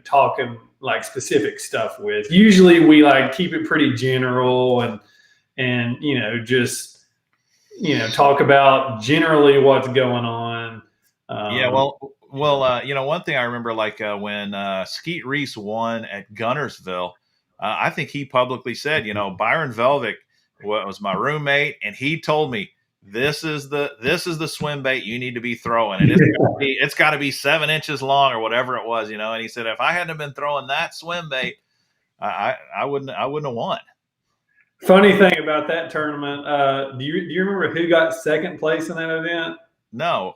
talking like specific stuff with. Usually we like keep it pretty general and just, talk about generally what's going on. Yeah. Well, one thing I remember, like when Skeet Reese won at Gunnersville, I think he publicly said, Byron Velvick was my roommate, and he told me, this is the swim bait you need to be throwing, and it's got to be 7 inches long or whatever it was, and he said, if I hadn't been throwing that swim bait, I wouldn't have won. Funny thing about that tournament, do you remember who got second place in that event? No.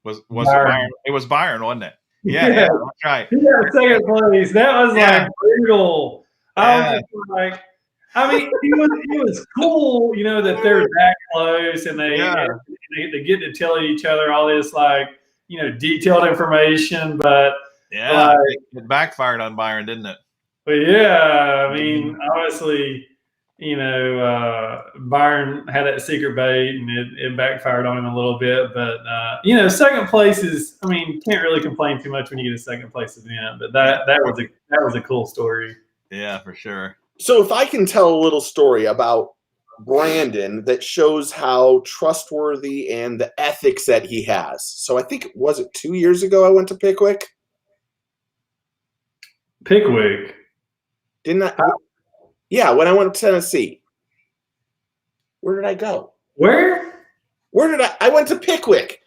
Was Byron? It was Byron, wasn't it? Yeah, that's right. He got second place. That was like brutal. I was like, I mean, it was cool, that they're that close and they get to tell each other all this like, detailed information. But it backfired on Byron, didn't it? But yeah, I mean, obviously, Byron had that secret bait and it backfired on him a little bit. But second place is, I mean, can't really complain too much when you get a second place event. But that was a cool story. Yeah, for sure. So if I can tell a little story about Brandon that shows how trustworthy and the ethics that he has. So I think, was it 2 years ago I went to Pickwick? Pickwick? Didn't I? Yeah, when I went to Tennessee. Where did I go? Where did I went to Pickwick.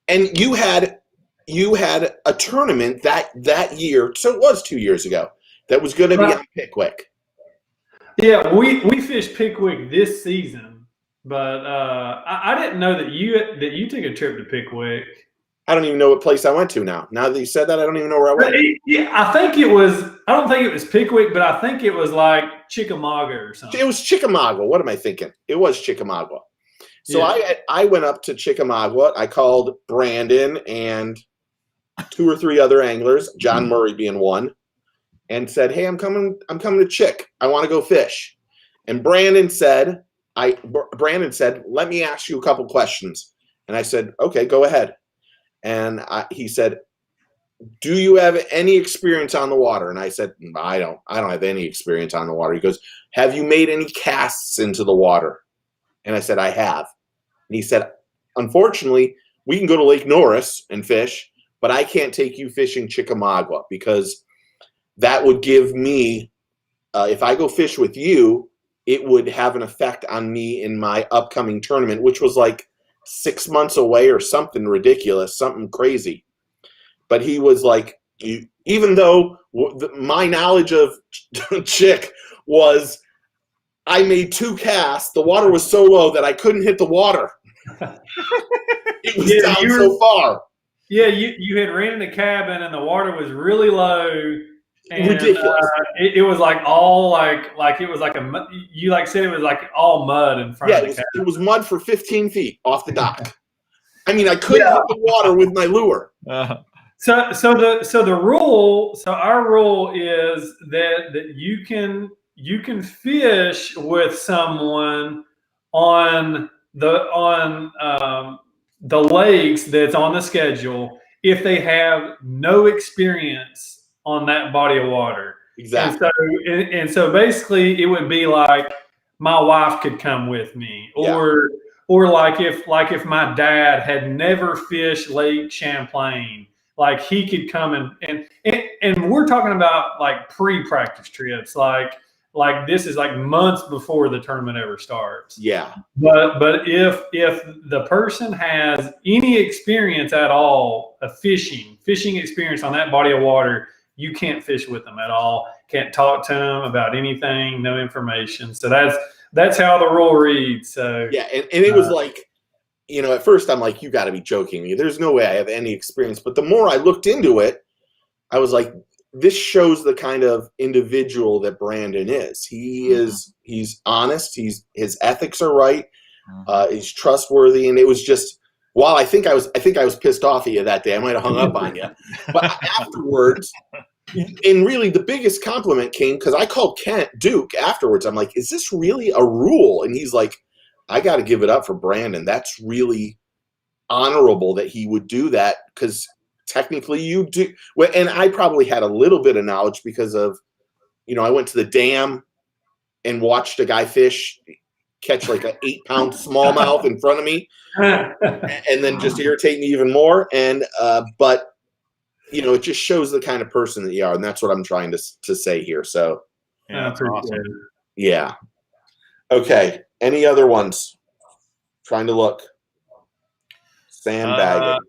And you had a tournament that year, so it was 2 years ago, that was going to be at Pickwick. Yeah, we fished Pickwick this season, but I didn't know that you took a trip to Pickwick. I don't even know what place I went to now. Now that you said that, I don't even know where I went. Yeah, I don't think it was Pickwick, but I think it was like Chickamauga or something. It was Chickamauga. What am I thinking? It was Chickamauga. So I went up to Chickamauga. I called Brandon and 2 or 3 other anglers, John Murray being one, and said, "Hey, I'm coming to Chick. I want to go fish." And Brandon said, "Let me ask you a couple questions." And I said, "Okay, go ahead." And he said, "Do you have any experience on the water?" And I said, I don't have any experience on the water." He goes, "Have you made any casts into the water?" And I said, "I have." And he said, "Unfortunately, we can go to Lake Norris and fish, but I can't take you fishing Chickamauga because that would give me, if I go fish with you, it would have an effect on me in my upcoming tournament," which was like 6 months away or something ridiculous, something crazy. But he was like, Even though my knowledge of Chick was, I made 2 casts. The water was so low that I couldn't hit the water. It was down so far. Yeah, you had rented a cabin and the water was really low. And, ridiculous. It was like all like it was like you like said it was like all mud in front of the cabin. It was mud for 15 feet off the dock. I mean, I couldn't hit the water with my lure. So our rule is that you can fish with someone on the lakes that's on the schedule if they have no experience on that body of water. Exactly. And so basically it would be like my wife could come with me, or like if my dad had never fished Lake Champlain, like he could come and we're talking about like pre-practice trips, like this is like months before the tournament ever starts. Yeah. But if the person has any experience at all of fishing experience on that body of water, you can't fish with them at all. Can't talk to them about anything, no information. So that's how the rule reads. So yeah, and it was like, at first I'm like, you got to be joking me. There's no way I have any experience. But the more I looked into it, I was like, this shows the kind of individual that Brandon is. He's honest. His ethics are right. He's trustworthy. And it was just, while I think I was pissed off at you that day. I might have hung up on you. But afterwards, and really the biggest compliment came because I called Duke afterwards. I'm like, is this really a rule? And he's like, I got to give it up for Brandon. That's really honorable that he would do that, because technically you do. And I probably had a little bit of knowledge because of, I went to the dam and watched a guy catch like an 8-pound smallmouth in front of me and then just irritate me even more. And, but it just shows the kind of person that you are. And that's what I'm trying to say here. So yeah, that's awesome. Yeah. Okay. Any other ones? Trying to look. Sandbagging.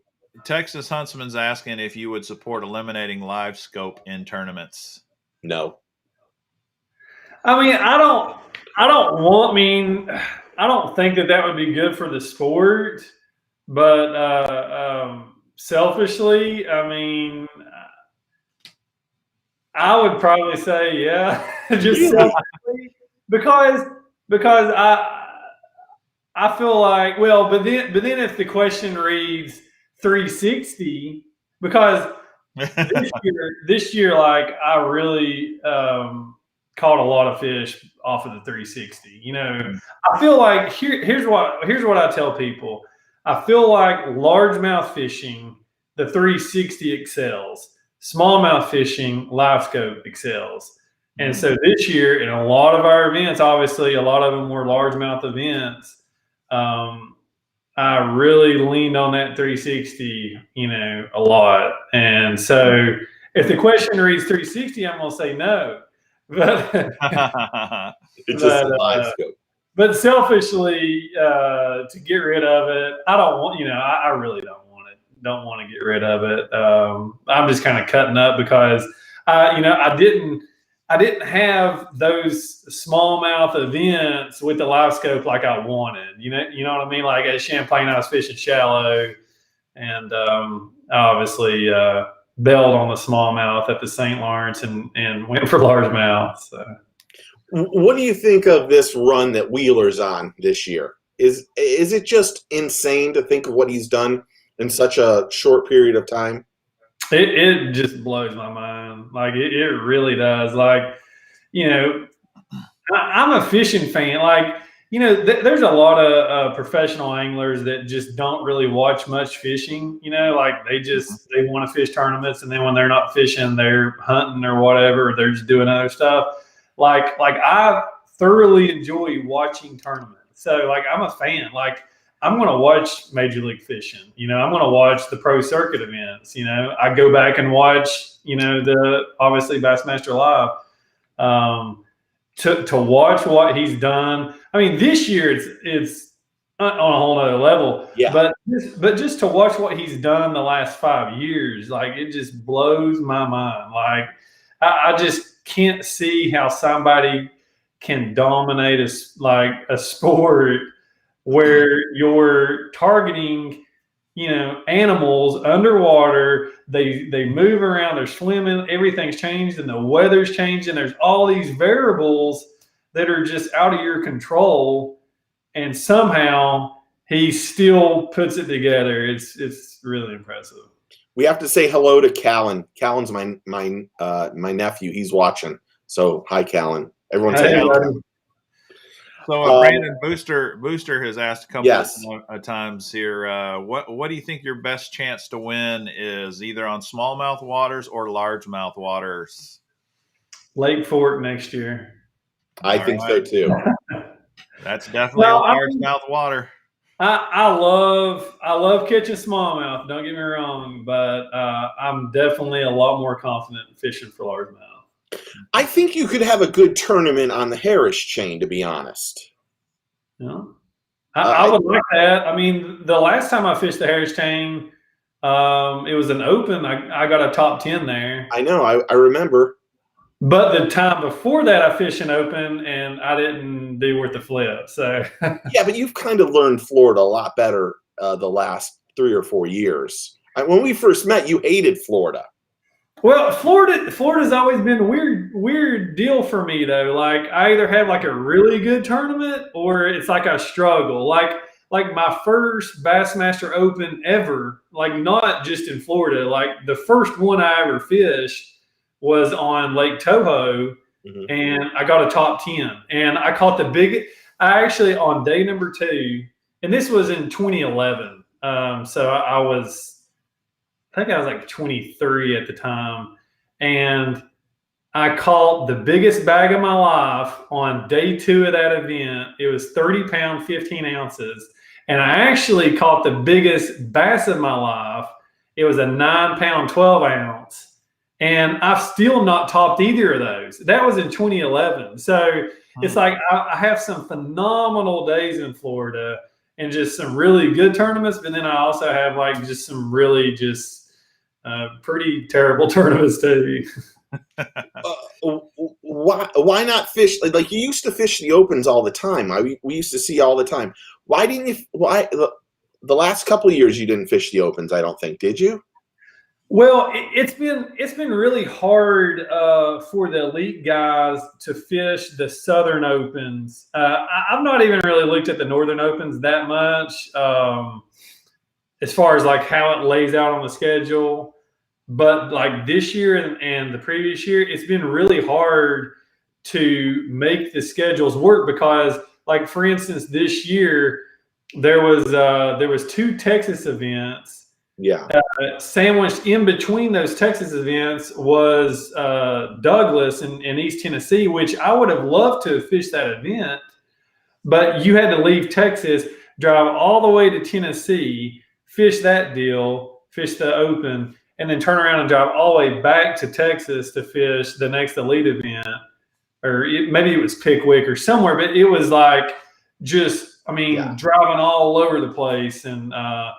Texas Huntsman's asking if you would support eliminating live scope in tournaments. No. I mean, I don't think that would be good for the sport, but selfishly, I mean, I would probably say, yeah, just selfishly, because I feel like, well, but then if the question reads 360, because this year, like I really caught a lot of fish off of the 360. I feel like here's what I tell people. I feel like largemouth fishing, the 360 excels. Smallmouth fishing, live scope excels. And so this year, in a lot of our events, obviously a lot of them were largemouth events. I really leaned on that 360, a lot. And so if the question reads 360, I'm going to say no. But it's just a live scope. But selfishly, to get rid of it, I don't want. I really don't want it. Don't want to get rid of it. I'm just kind of cutting up because I didn't have those smallmouth events with the live scope like I wanted. You know what I mean? Like at Champlain, I was fishing shallow, and I obviously bailed on the smallmouth at the St. Lawrence and went for largemouth. So. What do you think of this run that Wheeler's on this year? Is it just insane to think of what he's done in such a short period of time? It just blows my mind. Like it really does. Like, I'm a fishing fan. Like, there's a lot of professional anglers that just don't really watch much fishing. Like they want to fish tournaments, and then when they're not fishing, they're hunting or whatever. Or they're just doing other stuff. Like I thoroughly enjoy watching tournaments. So like I'm a fan. Like I'm going to watch Major League Fishing. I'm going to watch the pro circuit events. I go back and watch, the obviously Bassmaster Live. To watch what he's done. I mean, this year it's on a whole nother level. Yeah. But just to watch what he's done the last 5 years, like it just blows my mind. Like I just can't see how somebody can dominate a sport where you're targeting, animals underwater. They move around, they're swimming, everything's changed, and the weather's changing. There's all these variables that are just out of your control, and somehow he still puts it together. It's really impressive. We have to say hello to Callan. Callan's my nephew. He's watching. So hi, Callan. Everyone say hi. So Brandon Booster has asked a couple of times here. What do you think your best chance to win is, either on smallmouth waters or largemouth waters? Lake Fork next year. I think so too. That's definitely a largemouth water. I love catching smallmouth. Don't get me wrong, but I'm definitely a lot more confident in fishing for largemouth. I think you could have a good tournament on the Harris chain, to be honest. Yeah, I would like that. I mean, the last time I fished the Harris chain, it was an open. I got a top 10 there. I know. I remember. But the time before that, I fished an open, and I didn't do worth the flip. So yeah, but you've kind of learned Florida a lot better the last 3 or 4 years. When we first met, you hated Florida. Well, Florida's always been a weird deal for me though. Like I either have like a really good tournament or it's like I struggle. Like my first Bassmaster Open ever, like not just in Florida, like the first one I ever fished was on Lake Toho, and I got a top 10. And I caught I actually on day number 2, and this was in 2011. So I think I was like 23 at the time, and I caught the biggest bag of my life on day 2 of that event. It was 30 pound, 15 ounces. And I actually caught the biggest bass of my life. It was a 9 pound, 12 ounce. And I've still not topped either of those. That was in 2011. So it's like I have some phenomenal days in Florida and just some really good tournaments. But then I also have like just some really just pretty terrible tournaments too. Why not fish? Like you used to fish the opens all the time. We used to see all the time. Why didn't you? Why the last couple of years you didn't fish the opens? I don't think. Did you? Well, it's been really hard for the elite guys to fish the Southern Opens. I've not even really looked at the Northern Opens that much, as far as like how it lays out on the schedule. But like this year and the previous year, it's been really hard to make the schedules work because, like for instance, this year there was 2 Texas events. Yeah. Sandwiched in between those Texas events was Douglas in East Tennessee, which I would have loved to have fished that event, but you had to leave Texas, drive all the way to Tennessee, fish that deal, fish the Open, and then turn around and drive all the way back to Texas to fish the next elite event. Or maybe it was Pickwick or somewhere, but it was like driving all over the place. And I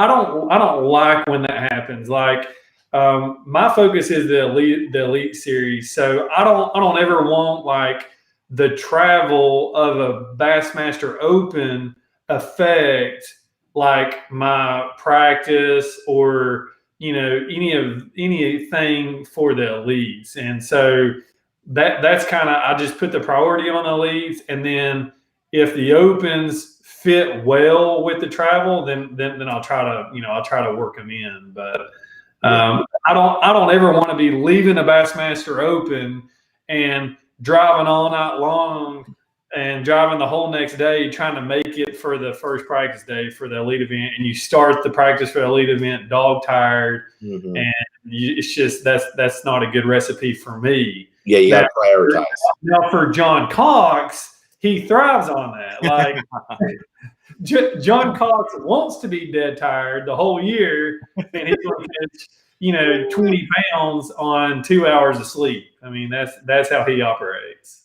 don't like when that happens. Like my focus is the elite series. So I don't ever want like the travel of a Bassmaster Open affect like my practice or anything for the elites. And so that's kind of, I just put the priority on the elites, and then if the opens fit well with the travel, then I'll try to work them in. But I don't ever want to be leaving a Bassmaster Open and driving all night long and driving the whole next day trying to make it for the first practice day for the elite event, and you start the practice for the elite event dog tired, and it's just that's not a good recipe for me. Yeah, you got to prioritize. Now for John Cox, he thrives on that. Like John Cox wants to be dead tired the whole year, and he's going to catch 20 pounds on 2 hours of sleep. I mean, that's how he operates.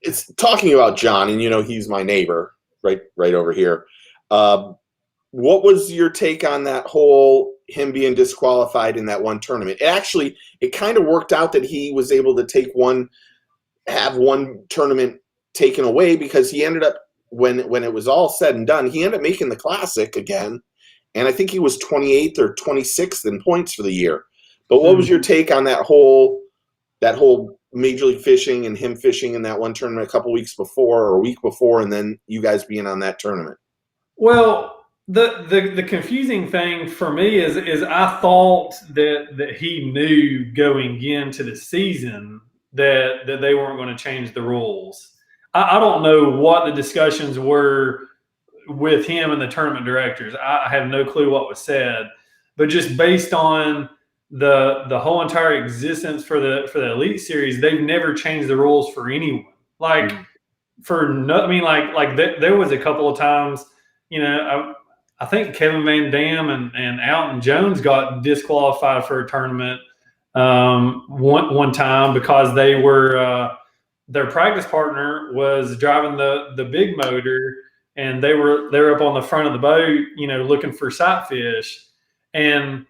It's talking about John, and he's my neighbor. right over here. What was your take on that whole him being disqualified in that one tournament? It kind of worked out that he was able to have one tournament taken away, because he ended up, when it was all said and done, he ended up making the Classic again, and I think he was 28th or 26th in points for the year. But what was your take on that whole Major League Fishing and him fishing in that one tournament a couple weeks before or a week before, and then you guys being on that tournament? Well, the confusing thing for me is I thought that he knew going into the season that they weren't going to change the rules. I don't know what the discussions were with him and the tournament directors. I have no clue what was said, but just based on the whole entire existence for the Elite Series, they've never changed the rules for anyone. Like there was a couple of times, I think Kevin Van Dam and Alton Jones got disqualified for a tournament one time because they were their practice partner was driving the big motor, and they were up on the front of the boat, looking for sight fish, and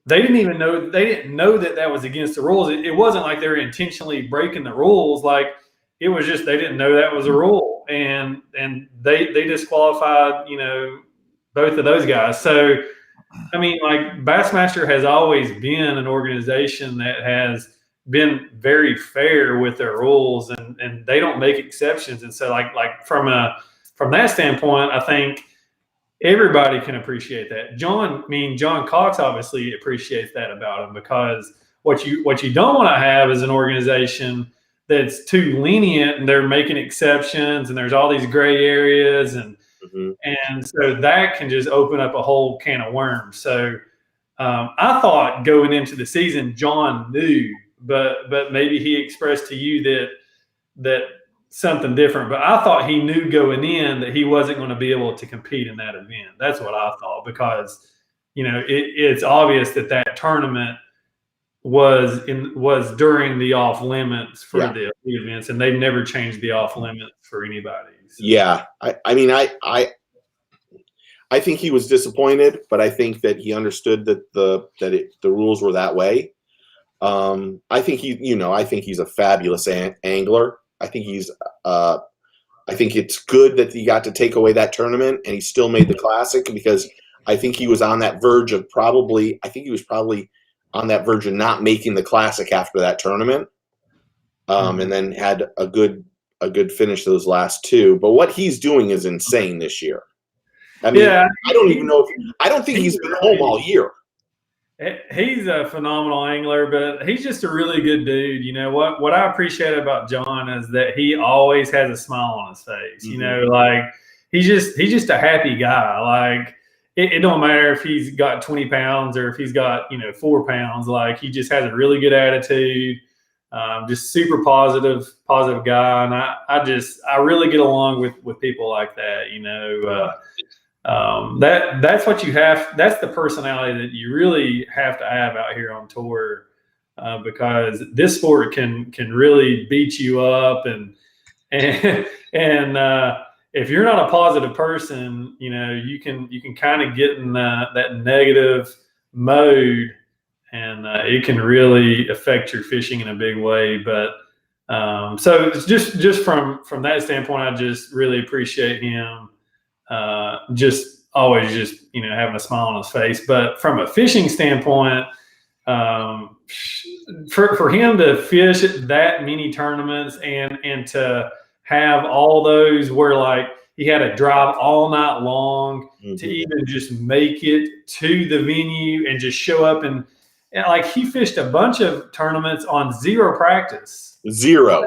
they didn't know that was against the rules. It wasn't like they were intentionally breaking the rules. Like, it was just they didn't know that was a rule, and they disqualified both of those guys. So, I mean, like, Bassmaster has always been an organization that has been very fair with their rules, and they don't make exceptions. And so, like from that standpoint, I think everybody can appreciate that. John Cox obviously appreciates that about him, because what you don't want to have is an organization that's too lenient and they're making exceptions and there's all these gray areas, and so that can just open up a whole can of worms. So I thought going into the season, John knew, but maybe he expressed to you that something different. But I thought he knew going in that he wasn't going to be able to compete in that event. That's what I thought, because it's obvious that tournament was during the off limits for the events, and they've never changed the off limits for anybody. So. Yeah, I mean, I think he was disappointed, but I think that he understood that the rules were that way. I think he's a fabulous angler. I think I think it's good that he got to take away that tournament and he still made the Classic, because I think he was on that verge of probably on that verge of not making the Classic after that tournament, and then had a good finish those last two. But what he's doing is insane this year. I mean, I don't think he's been home all year. He's a phenomenal angler, but he's just a really good dude. What I appreciate about John is that he always has a smile on his face. Like, he's just a happy guy. Like, it don't matter if he's got 20 pounds or if he's got 4 pounds. Like, he just has a really good attitude. Just super positive guy, and I really get along with people like that. That's what you have. That's the personality that you really have to have out here on tour, because this sport can really beat you up, and if you're not a positive person, you can kind of get in that negative mode, and it can really affect your fishing in a big way. But so it's just from that standpoint, I just really appreciate him. Just always having a smile on his face. But from a fishing standpoint, for him to fish at that many tournaments and to have all those where, like, he had to drive all night long to even just make it to the venue and just show up, and like, he fished a bunch of tournaments on zero practice. Zero.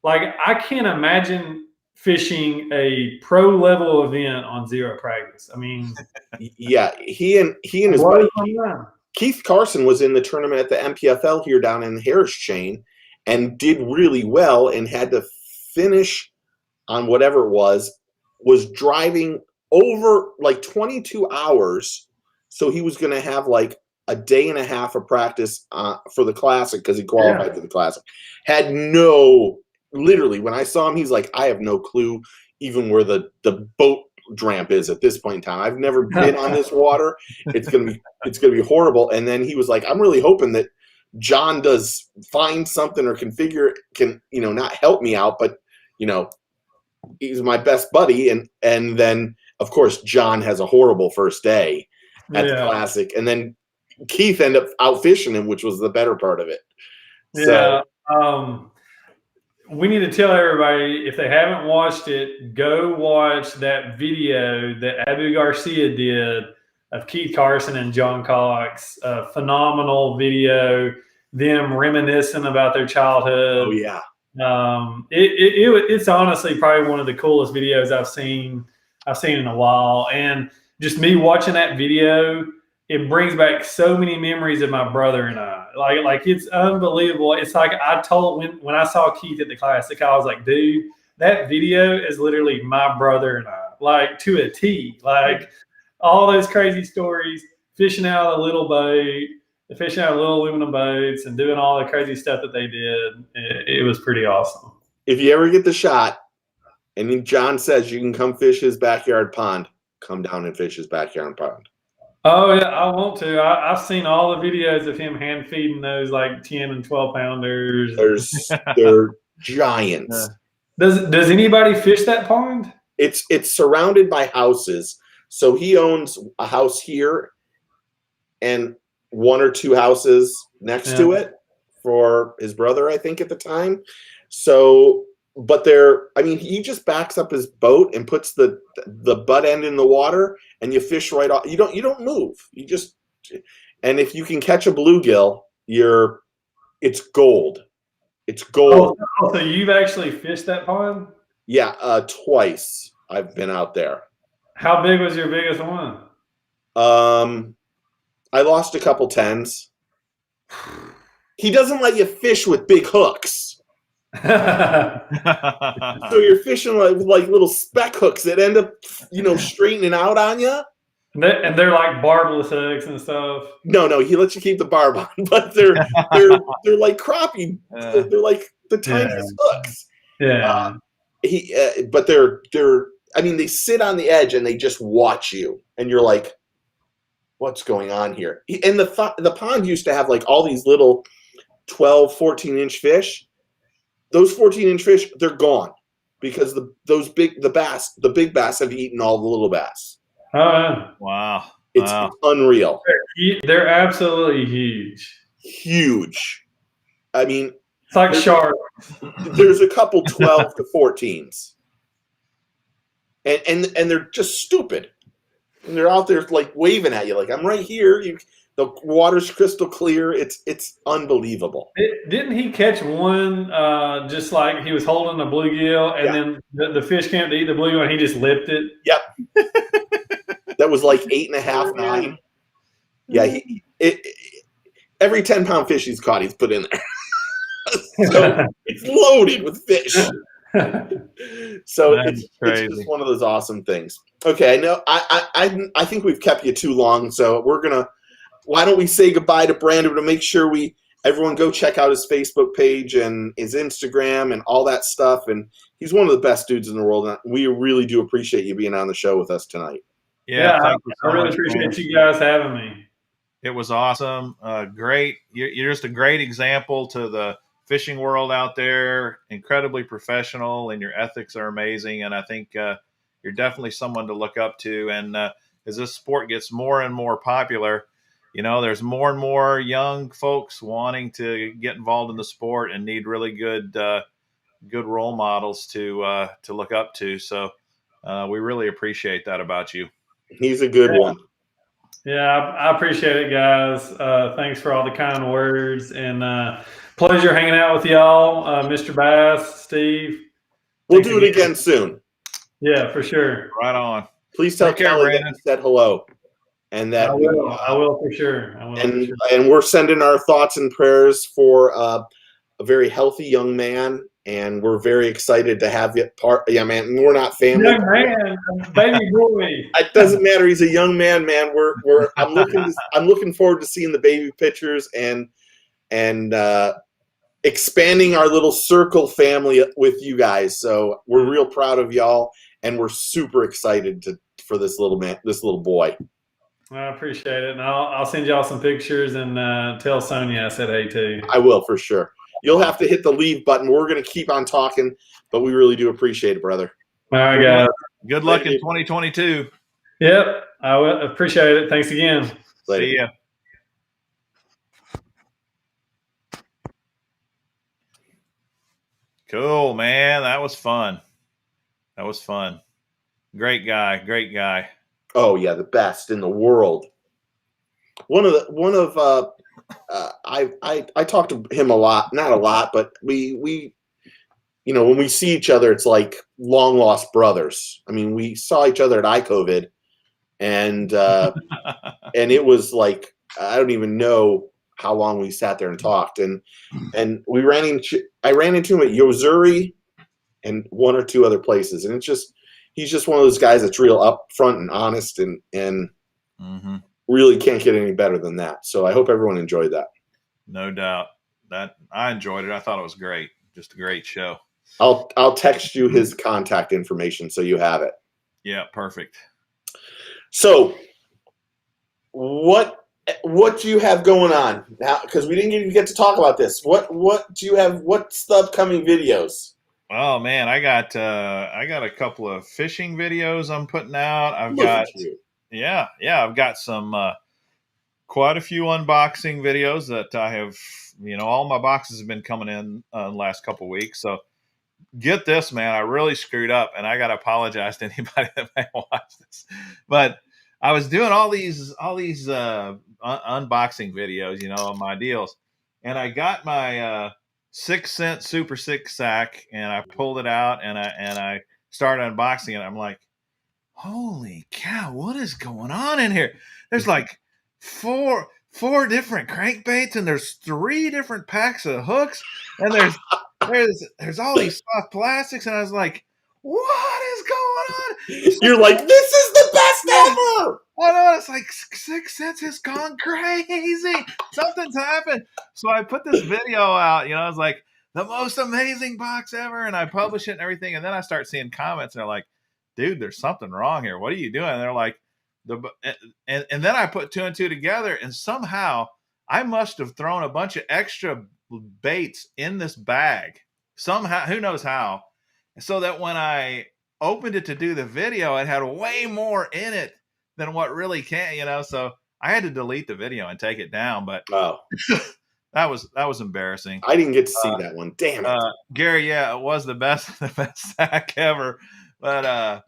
Like, I can't imagine fishing a pro level event on zero practice. I mean, yeah, he and his buddy Keith Carson was in the tournament at the MPFL here down in Harris Chain and did really well, and had to finish on whatever it was driving over like 22 hours. So he was going to have like a day and a half of practice for the Classic, because he qualified for the Classic. Literally, when I saw him, he's like, I have no clue. even where the boat ramp is at this point in time. I've never been on this water. It's gonna be horrible. And then he was like, I'm really hoping that John does find something or can not help me out, but he's my best buddy. And then of course John has a horrible first day at the Classic, and then Keith ended up out fishing him, which was the better part of it. Yeah. So, we need to tell everybody, if they haven't watched it, go watch that video that Abu Garcia did of Keith Carson and John Cox. A phenomenal video, them reminiscing about their childhood. Oh yeah. It's honestly probably one of the coolest videos I've seen in a while, and just me watching that video, it brings back so many memories of my brother and I. Like it's unbelievable. It's like I told when I saw Keith at the Classic, I was like, dude, that video is literally my brother and I, like to a T. Like all those crazy stories, fishing out of the little boat, fishing out of little aluminum boats, and doing all the crazy stuff that they did. It was pretty awesome. If you ever get the shot, and John says you can come fish his backyard pond, come down and fish his backyard pond. Oh yeah, I want to. I've seen all the videos of him hand feeding those like 10 and 12 pounders. They're giants. Does anybody fish that pond? It's surrounded by houses. So he owns a house here and one or two houses next to it for his brother, I think, at the time. So, but he just backs up his boat and puts the butt end in the water, and you fish right off. You don't move. And if you can catch a bluegill, it's gold. It's gold. Oh, so you've actually fished that pond? Yeah, twice I've been out there. How big was your biggest one? I lost a couple tens. He doesn't let you fish with big hooks. So you're fishing like little speck hooks that end up, straightening out on you. And they're like barbless hooks and stuff. No, he lets you keep the barb on, but they're like crappie. They're like the tiniest hooks. Yeah. But they sit on the edge and they just watch you, and you're like, what's going on here? And the pond used to have like all these little 12, 14-inch fish. Those 14-inch fish, they're gone because the big bass have eaten all the little bass. Wow. It's unreal. They're absolutely huge. Huge. I mean, it's like sharks. There's a couple 12 to 14s. And they're just stupid. And they're out there like waving at you like, I'm right here. The water's crystal clear. It's unbelievable. Didn't he catch one just like he was holding a bluegill, and then the fish came to eat the bluegill and he just lipped it? Yep. That was like 8.5, 9. Yeah, every 10-pound fish he's caught, he's put in there. So it's loaded with fish. So it's just one of those awesome things. Okay, I know I think we've kept you too long, so why don't we say goodbye to Brandon to make sure everyone go check out his Facebook page and his Instagram and all that stuff. And he's one of the best dudes in the world. And we really do appreciate you being on the show with us tonight. Yeah, I really appreciate you guys having me. It was awesome. Great. You're just a great example to the fishing world out there. Incredibly professional, and your ethics are amazing. And I think you're definitely someone to look up to. And as this sport gets more and more popular, there's more and more young folks wanting to get involved in the sport and need really good role models to look up to. So we really appreciate that about you. He's a good one. Yeah, I appreciate it, guys. Thanks for all the kind words, and pleasure hanging out with y'all, Mr. Bass, Steve. We'll do it again soon. Yeah, for sure. Right on. Please tell Kelly that you said hello. And that I will for sure. And we're sending our thoughts and prayers for a very healthy young man, and we're very excited to have you part. Yeah, man, we're not family. Young man, baby boy. It doesn't matter. He's a young man, man. I'm looking forward to seeing the baby pictures and expanding our little circle family with you guys. So we're real proud of y'all, and we're super excited for this little boy. I appreciate it, and I'll send y'all some pictures and tell Sonia I said hey too. I will, for sure. You'll have to hit the leave button. We're going to keep on talking, but we really do appreciate it, brother. All right, guys. Good luck in 2022. Yep, I appreciate it. Thanks again. Later. See ya. Cool, man. That was fun. That was fun. Great guy. Great guy. Oh yeah, the best in the world. I talk to him a lot, not a lot, but we when we see each other, it's like long lost brothers. I mean, we saw each other at iCovid, and it was like I don't even know how long we sat there and talked, and I ran into him at Yozuri and one or two other places, and he's just one of those guys that's real upfront and honest, and mm-hmm. really can't get any better than that. So I hope everyone enjoyed that. No doubt. That I enjoyed it. I thought it was great. Just a great show. I'll text you his contact information so you have it. Yeah, perfect. So what do you have going on now? Because we didn't even get to talk about this. What do you have? What's the upcoming videos? Oh man, I got a couple of fishing videos I'm putting out. I've got some quite a few unboxing videos that I have. All my boxes have been coming in the last couple of weeks. So get this, man, I really screwed up, and I got to apologize to anybody that may watch this. But I was doing all these unboxing videos, of my deals, and I got my 6 cent Super 6 sack, and I pulled it out, and I started unboxing it. I'm like, holy cow, what is going on in here? There's like four different crankbaits, and there's 3 different packs of hooks, and there's all these soft plastics, and I was like, what is going on? You're like, this is the best ever. Oh no, it's like 6 cents has gone crazy. Something's happened. So I put this video out, I was like, the most amazing box ever, and I publish it and everything, and then I start seeing comments, and they're like, dude, there's something wrong here. What are you doing? And they're like, and then I put 2 and 2 together, and somehow I must have thrown a bunch of extra baits in this bag. Somehow, who knows how, so that when I opened it to do the video, it had way more in it than what really can, so I had to delete the video and take it down. But that was embarrassing. I didn't get to see that one. Damn it. Gary, yeah, it was the best sack ever. But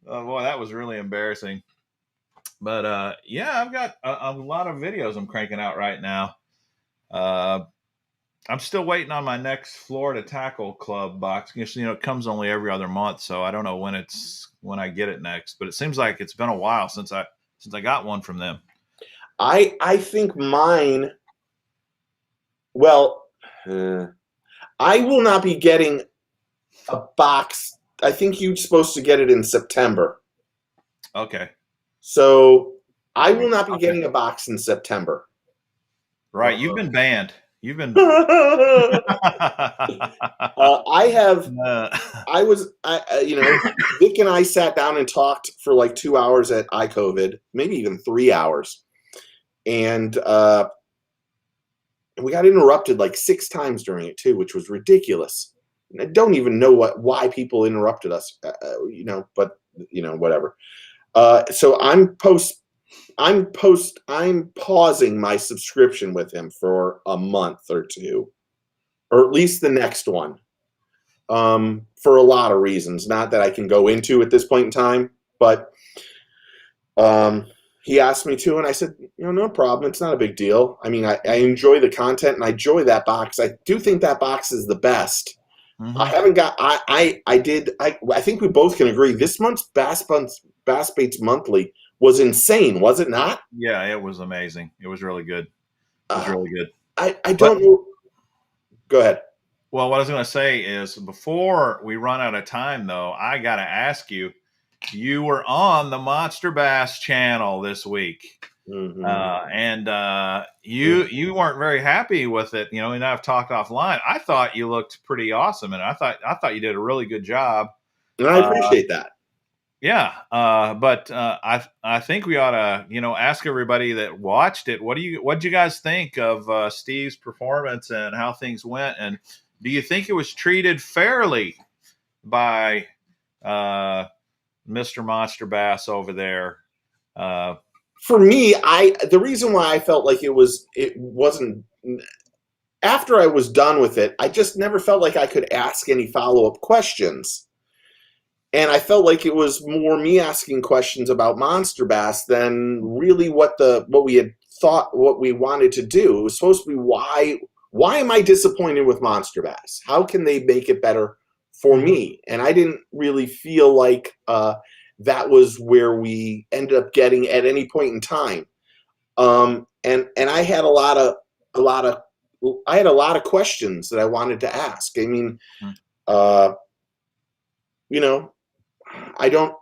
boy, that was really embarrassing. But I've got a lot of videos I'm cranking out right now. I'm still waiting on my next Florida Tackle Club box. It comes only every other month, so I don't know when I get it next. But it seems like it's been a while since I got one from them. I think mine. Well, I will not be getting a box. I think you're supposed to get it in September. Okay. So I will not be getting a box in September. Right. You've been banned. You've been. Vic and I sat down and talked for like 2 hours at iCovid, maybe even 3 hours. And we got interrupted like 6 times during it too, which was ridiculous. And I don't even know why people interrupted us, but whatever. So I'm pausing my subscription with him for a month or 2, or at least the next one, for a lot of reasons, not that I can go into at this point in time, but he asked me to, and I said, no problem. It's not a big deal. I mean, I enjoy the content, and I enjoy that box. I do think that box is the best. Mm-hmm. I haven't got, I think we both can agree this month's Bass Baits Monthly was insane, was it not? Yeah, it was amazing. It was really good. It was really good. I don't know. Go ahead. Well, what I was going to say is before we run out of time, though, I got to ask you, you were on the Monster Bass channel this week. Mm-hmm. And you weren't very happy with it, and I've talked offline. I thought you looked pretty awesome, and I thought you did a really good job. And I appreciate that. Yeah, but I think we ought to ask everybody that watched it. What do you guys think of Steve's performance and how things went? And do you think it was treated fairly by Mr. Monster Bass over there? For me, the reason why I felt like it wasn't after I was done with it, I just never felt like I could ask any follow-up questions. And I felt like it was more me asking questions about Monster Bass than really what we had thought, what we wanted to do. It was supposed to be why am I disappointed with Monster Bass? How can they make it better for me? And I didn't really feel like that was where we ended up getting at any point in time. And I had a lot of questions that I wanted to ask. I mean, I don't.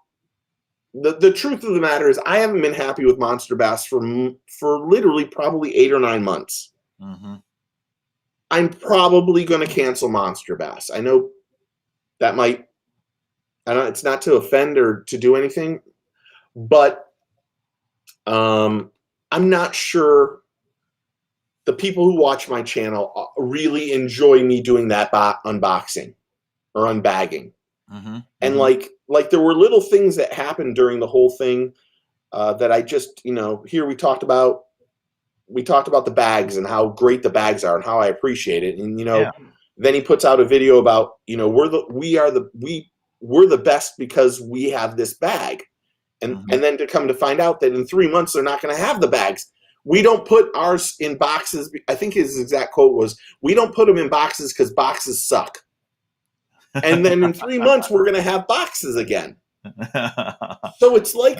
The truth of the matter is, I haven't been happy with Monster Bass for literally probably 8 or 9 months. Mm-hmm. I'm probably going to cancel Monster Bass. I know that might. I don't. It's not to offend or to do anything, but I'm not sure the people who watch my channel really enjoy me doing that unboxing or unbagging. Mm-hmm. And like there were little things that happened during the whole thing that I just, here we talked about the bags and how great the bags are and how I appreciate it. And, then he puts out a video about, we're the best because we have this bag. And then to come to find out that in 3 months, they're not going to have the bags. We don't put ours in boxes. I think his exact quote was, we don't put them in boxes because boxes suck. And then in 3 months, we're going to have boxes again. So it's like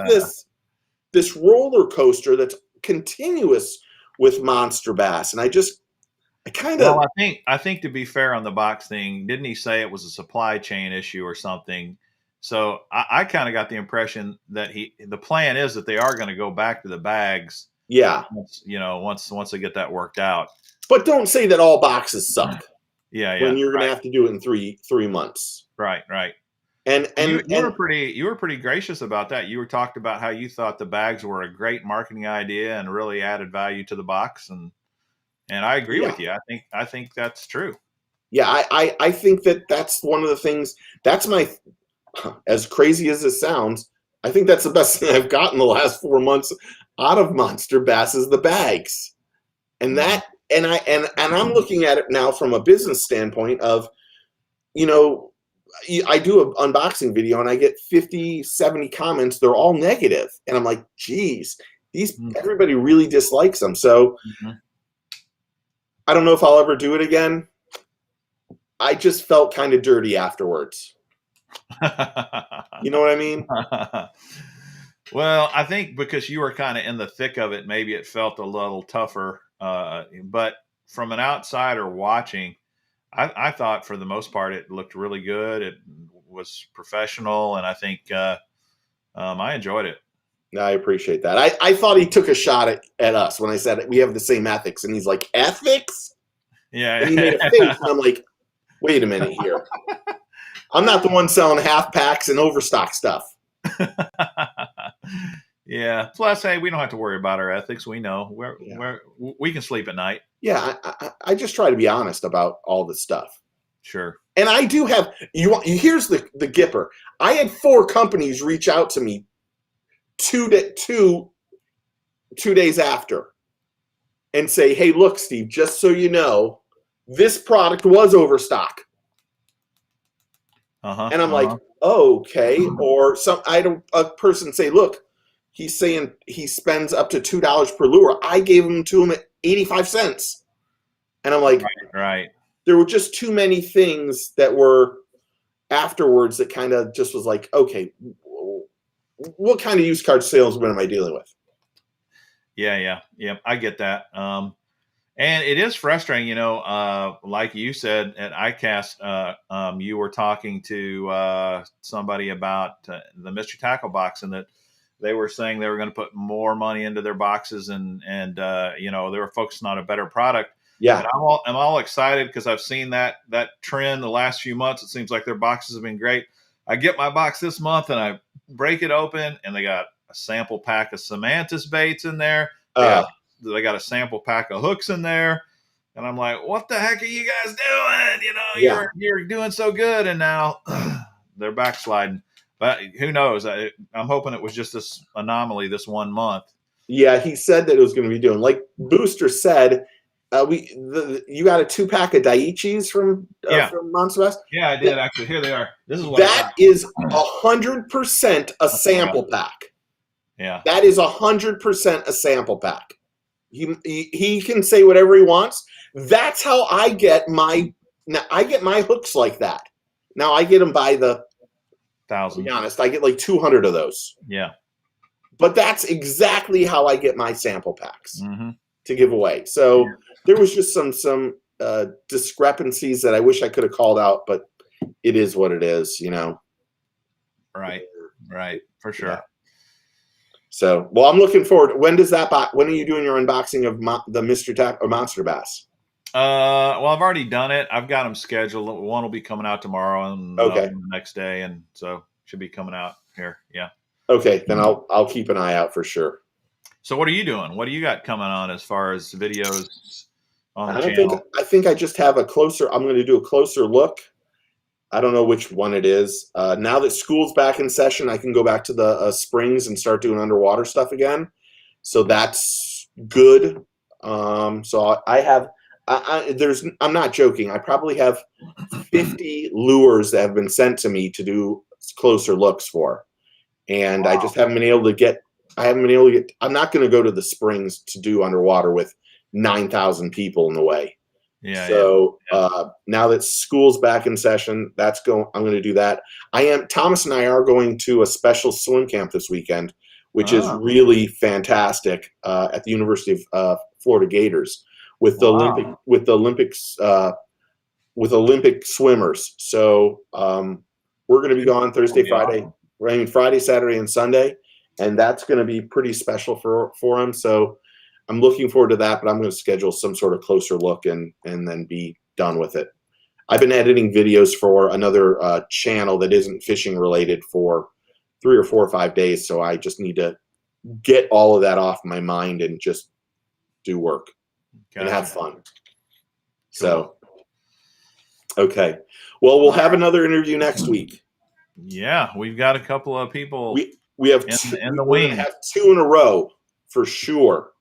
this roller coaster that's continuous with Monster Bass. And I think to be fair on the box thing, didn't he say it was a supply chain issue or something? So I kind of got the impression that the plan is that they are going to go back to the bags. Yeah. Once they get that worked out. But don't say that all boxes suck. Yeah. When you're going to have to do it in three months. Right. And you were pretty gracious about that. You talked about how you thought the bags were a great marketing idea and really added value to the box, and I agree with you. I think that's true. Yeah, I think that's one of the things. That's as crazy as it sounds, I think that's the best thing I've gotten the last 4 months out of Monster Bass is the bags, and that. And I'm looking at it now from a business standpoint of, I do an unboxing video and I get 50, 70 comments. They're all negative. And I'm like, geez, everybody really dislikes them. So I don't know if I'll ever do it again. I just felt kind of dirty afterwards. You know what I mean? Well, I think because you were kind of in the thick of it, maybe it felt a little tougher. But from an outsider watching, I thought for the most part it looked really good. It was professional, and I think I enjoyed it. I appreciate that. I thought he took a shot at us when I said we have the same ethics, and he's like, ethics? Yeah. And he made a face, and I'm like, wait a minute here. I'm not the one selling half packs and overstock stuff. Yeah. Plus, hey, we don't have to worry about our ethics. We know we can sleep at night. Yeah, I just try to be honest about all this stuff. Sure. And I do have here's the Gipper. I had 4 companies reach out to me 2 days after and say, "Hey, look, Steve, just so you know, this product was overstock." And I'm like, oh, okay. Or a person say, look, he's saying he spends up to $2 per lure. I gave him to him at 85 cents. And I'm like, right. There were just too many things that were afterwards that kind of just was like, okay, what kind of used car salesman am I dealing with? Yeah. I get that. And it is frustrating, like you said at ICAST, you were talking to somebody about the Mystery Tackle box, and that they were saying they were going to put more money into their boxes, and they were focusing on a better product. Yeah, and I'm all excited because I've seen that trend the last few months. It seems like their boxes have been great. I get my box this month, and I break it open, and they got a sample pack of Semantis baits in there. They got a sample pack of hooks in there. And I'm like, what the heck are you guys doing? You know, you're doing so good. And now they're backsliding. But who knows? I'm hoping it was just this anomaly this 1 month. Yeah, he said that it was going to be doing. Like Booster said, you got a 2-pack of Daiichis from Monster Bass? Yeah, I did actually. Here they are. This is what that is 100% a sample pack. Yeah. That is 100% a sample pack. He can say whatever he wants. That's how I get my hooks like that. Now I get them by the 1,000. To be honest, I get like 200 of those. Yeah. But that's exactly how I get my sample packs to give away. So there was just some discrepancies that I wish I could have called out, but it is what it is, you know. Right. For sure. Yeah. So, well, I'm looking forward. When are you doing your unboxing of the Mr. Tap or Monster Bass? Well, I've already done it. I've got them scheduled. One will be coming out tomorrow, and the next day, and so should be coming out here. Yeah. Okay, then I'll keep an eye out for sure. So, what are you doing? What do you got coming on as far as videos on the channel? I think I just have I'm going to do a closer look. I don't know which one it is. Now that school's back in session, I can go back to the springs and start doing underwater stuff again. So that's good. So I'm not joking. I probably have 50 lures that have been sent to me to do closer looks for. And I just haven't been able to get, I'm not going to go to the springs to do underwater with 9,000 people in the way. Yeah. So now that school's back in session, I'm going to do that. Thomas and I are going to a special swim camp this weekend, which is really fantastic at the University of Florida Gators with the Olympic swimmers. So we're going to be gone Thursday, Friday, Saturday, and Sunday, and that's going to be pretty special for them. So I'm looking forward to that, but I'm going to schedule some sort of closer look and then be done with it. I've been editing videos for another channel that isn't fishing related for 3 or 4 or 5 days, so I just need to get all of that off my mind and just do work and have fun. Cool. So, okay. Well, we'll have another interview next week. Yeah, we've got a couple of people. We have in the wing. Have 2 in a row for sure.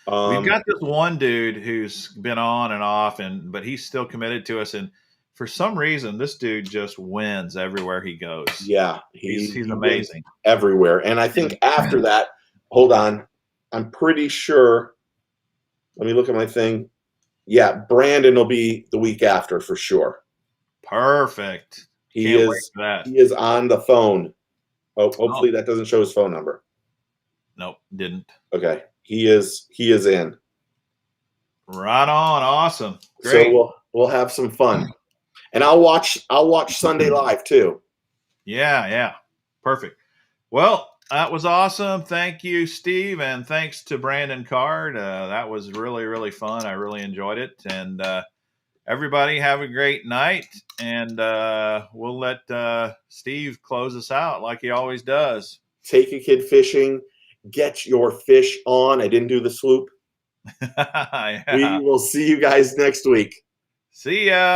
We've got this one dude who's been on and off, but he's still committed to us. And for some reason, this dude just wins everywhere he goes. Yeah, he's amazing everywhere. And I think after that, hold on, I'm pretty sure. Let me look at my thing. Yeah, Brandon will be the week after for sure. Perfect. He is on the phone. Oh, hopefully that doesn't show his phone number. Nope, didn't. Okay. He is in. Right on. Awesome. Great. So we'll have some fun. And I'll watch Sunday Live too. Yeah. Perfect. Well, that was awesome. Thank you, Steve, and thanks to Brandon Card. That was really, really fun. I really enjoyed it. And everybody have a great night. And we'll let Steve close us out like he always does. Take a kid fishing. Get your fish on. I didn't do the sloop. Yeah. We will see you guys next week. See ya.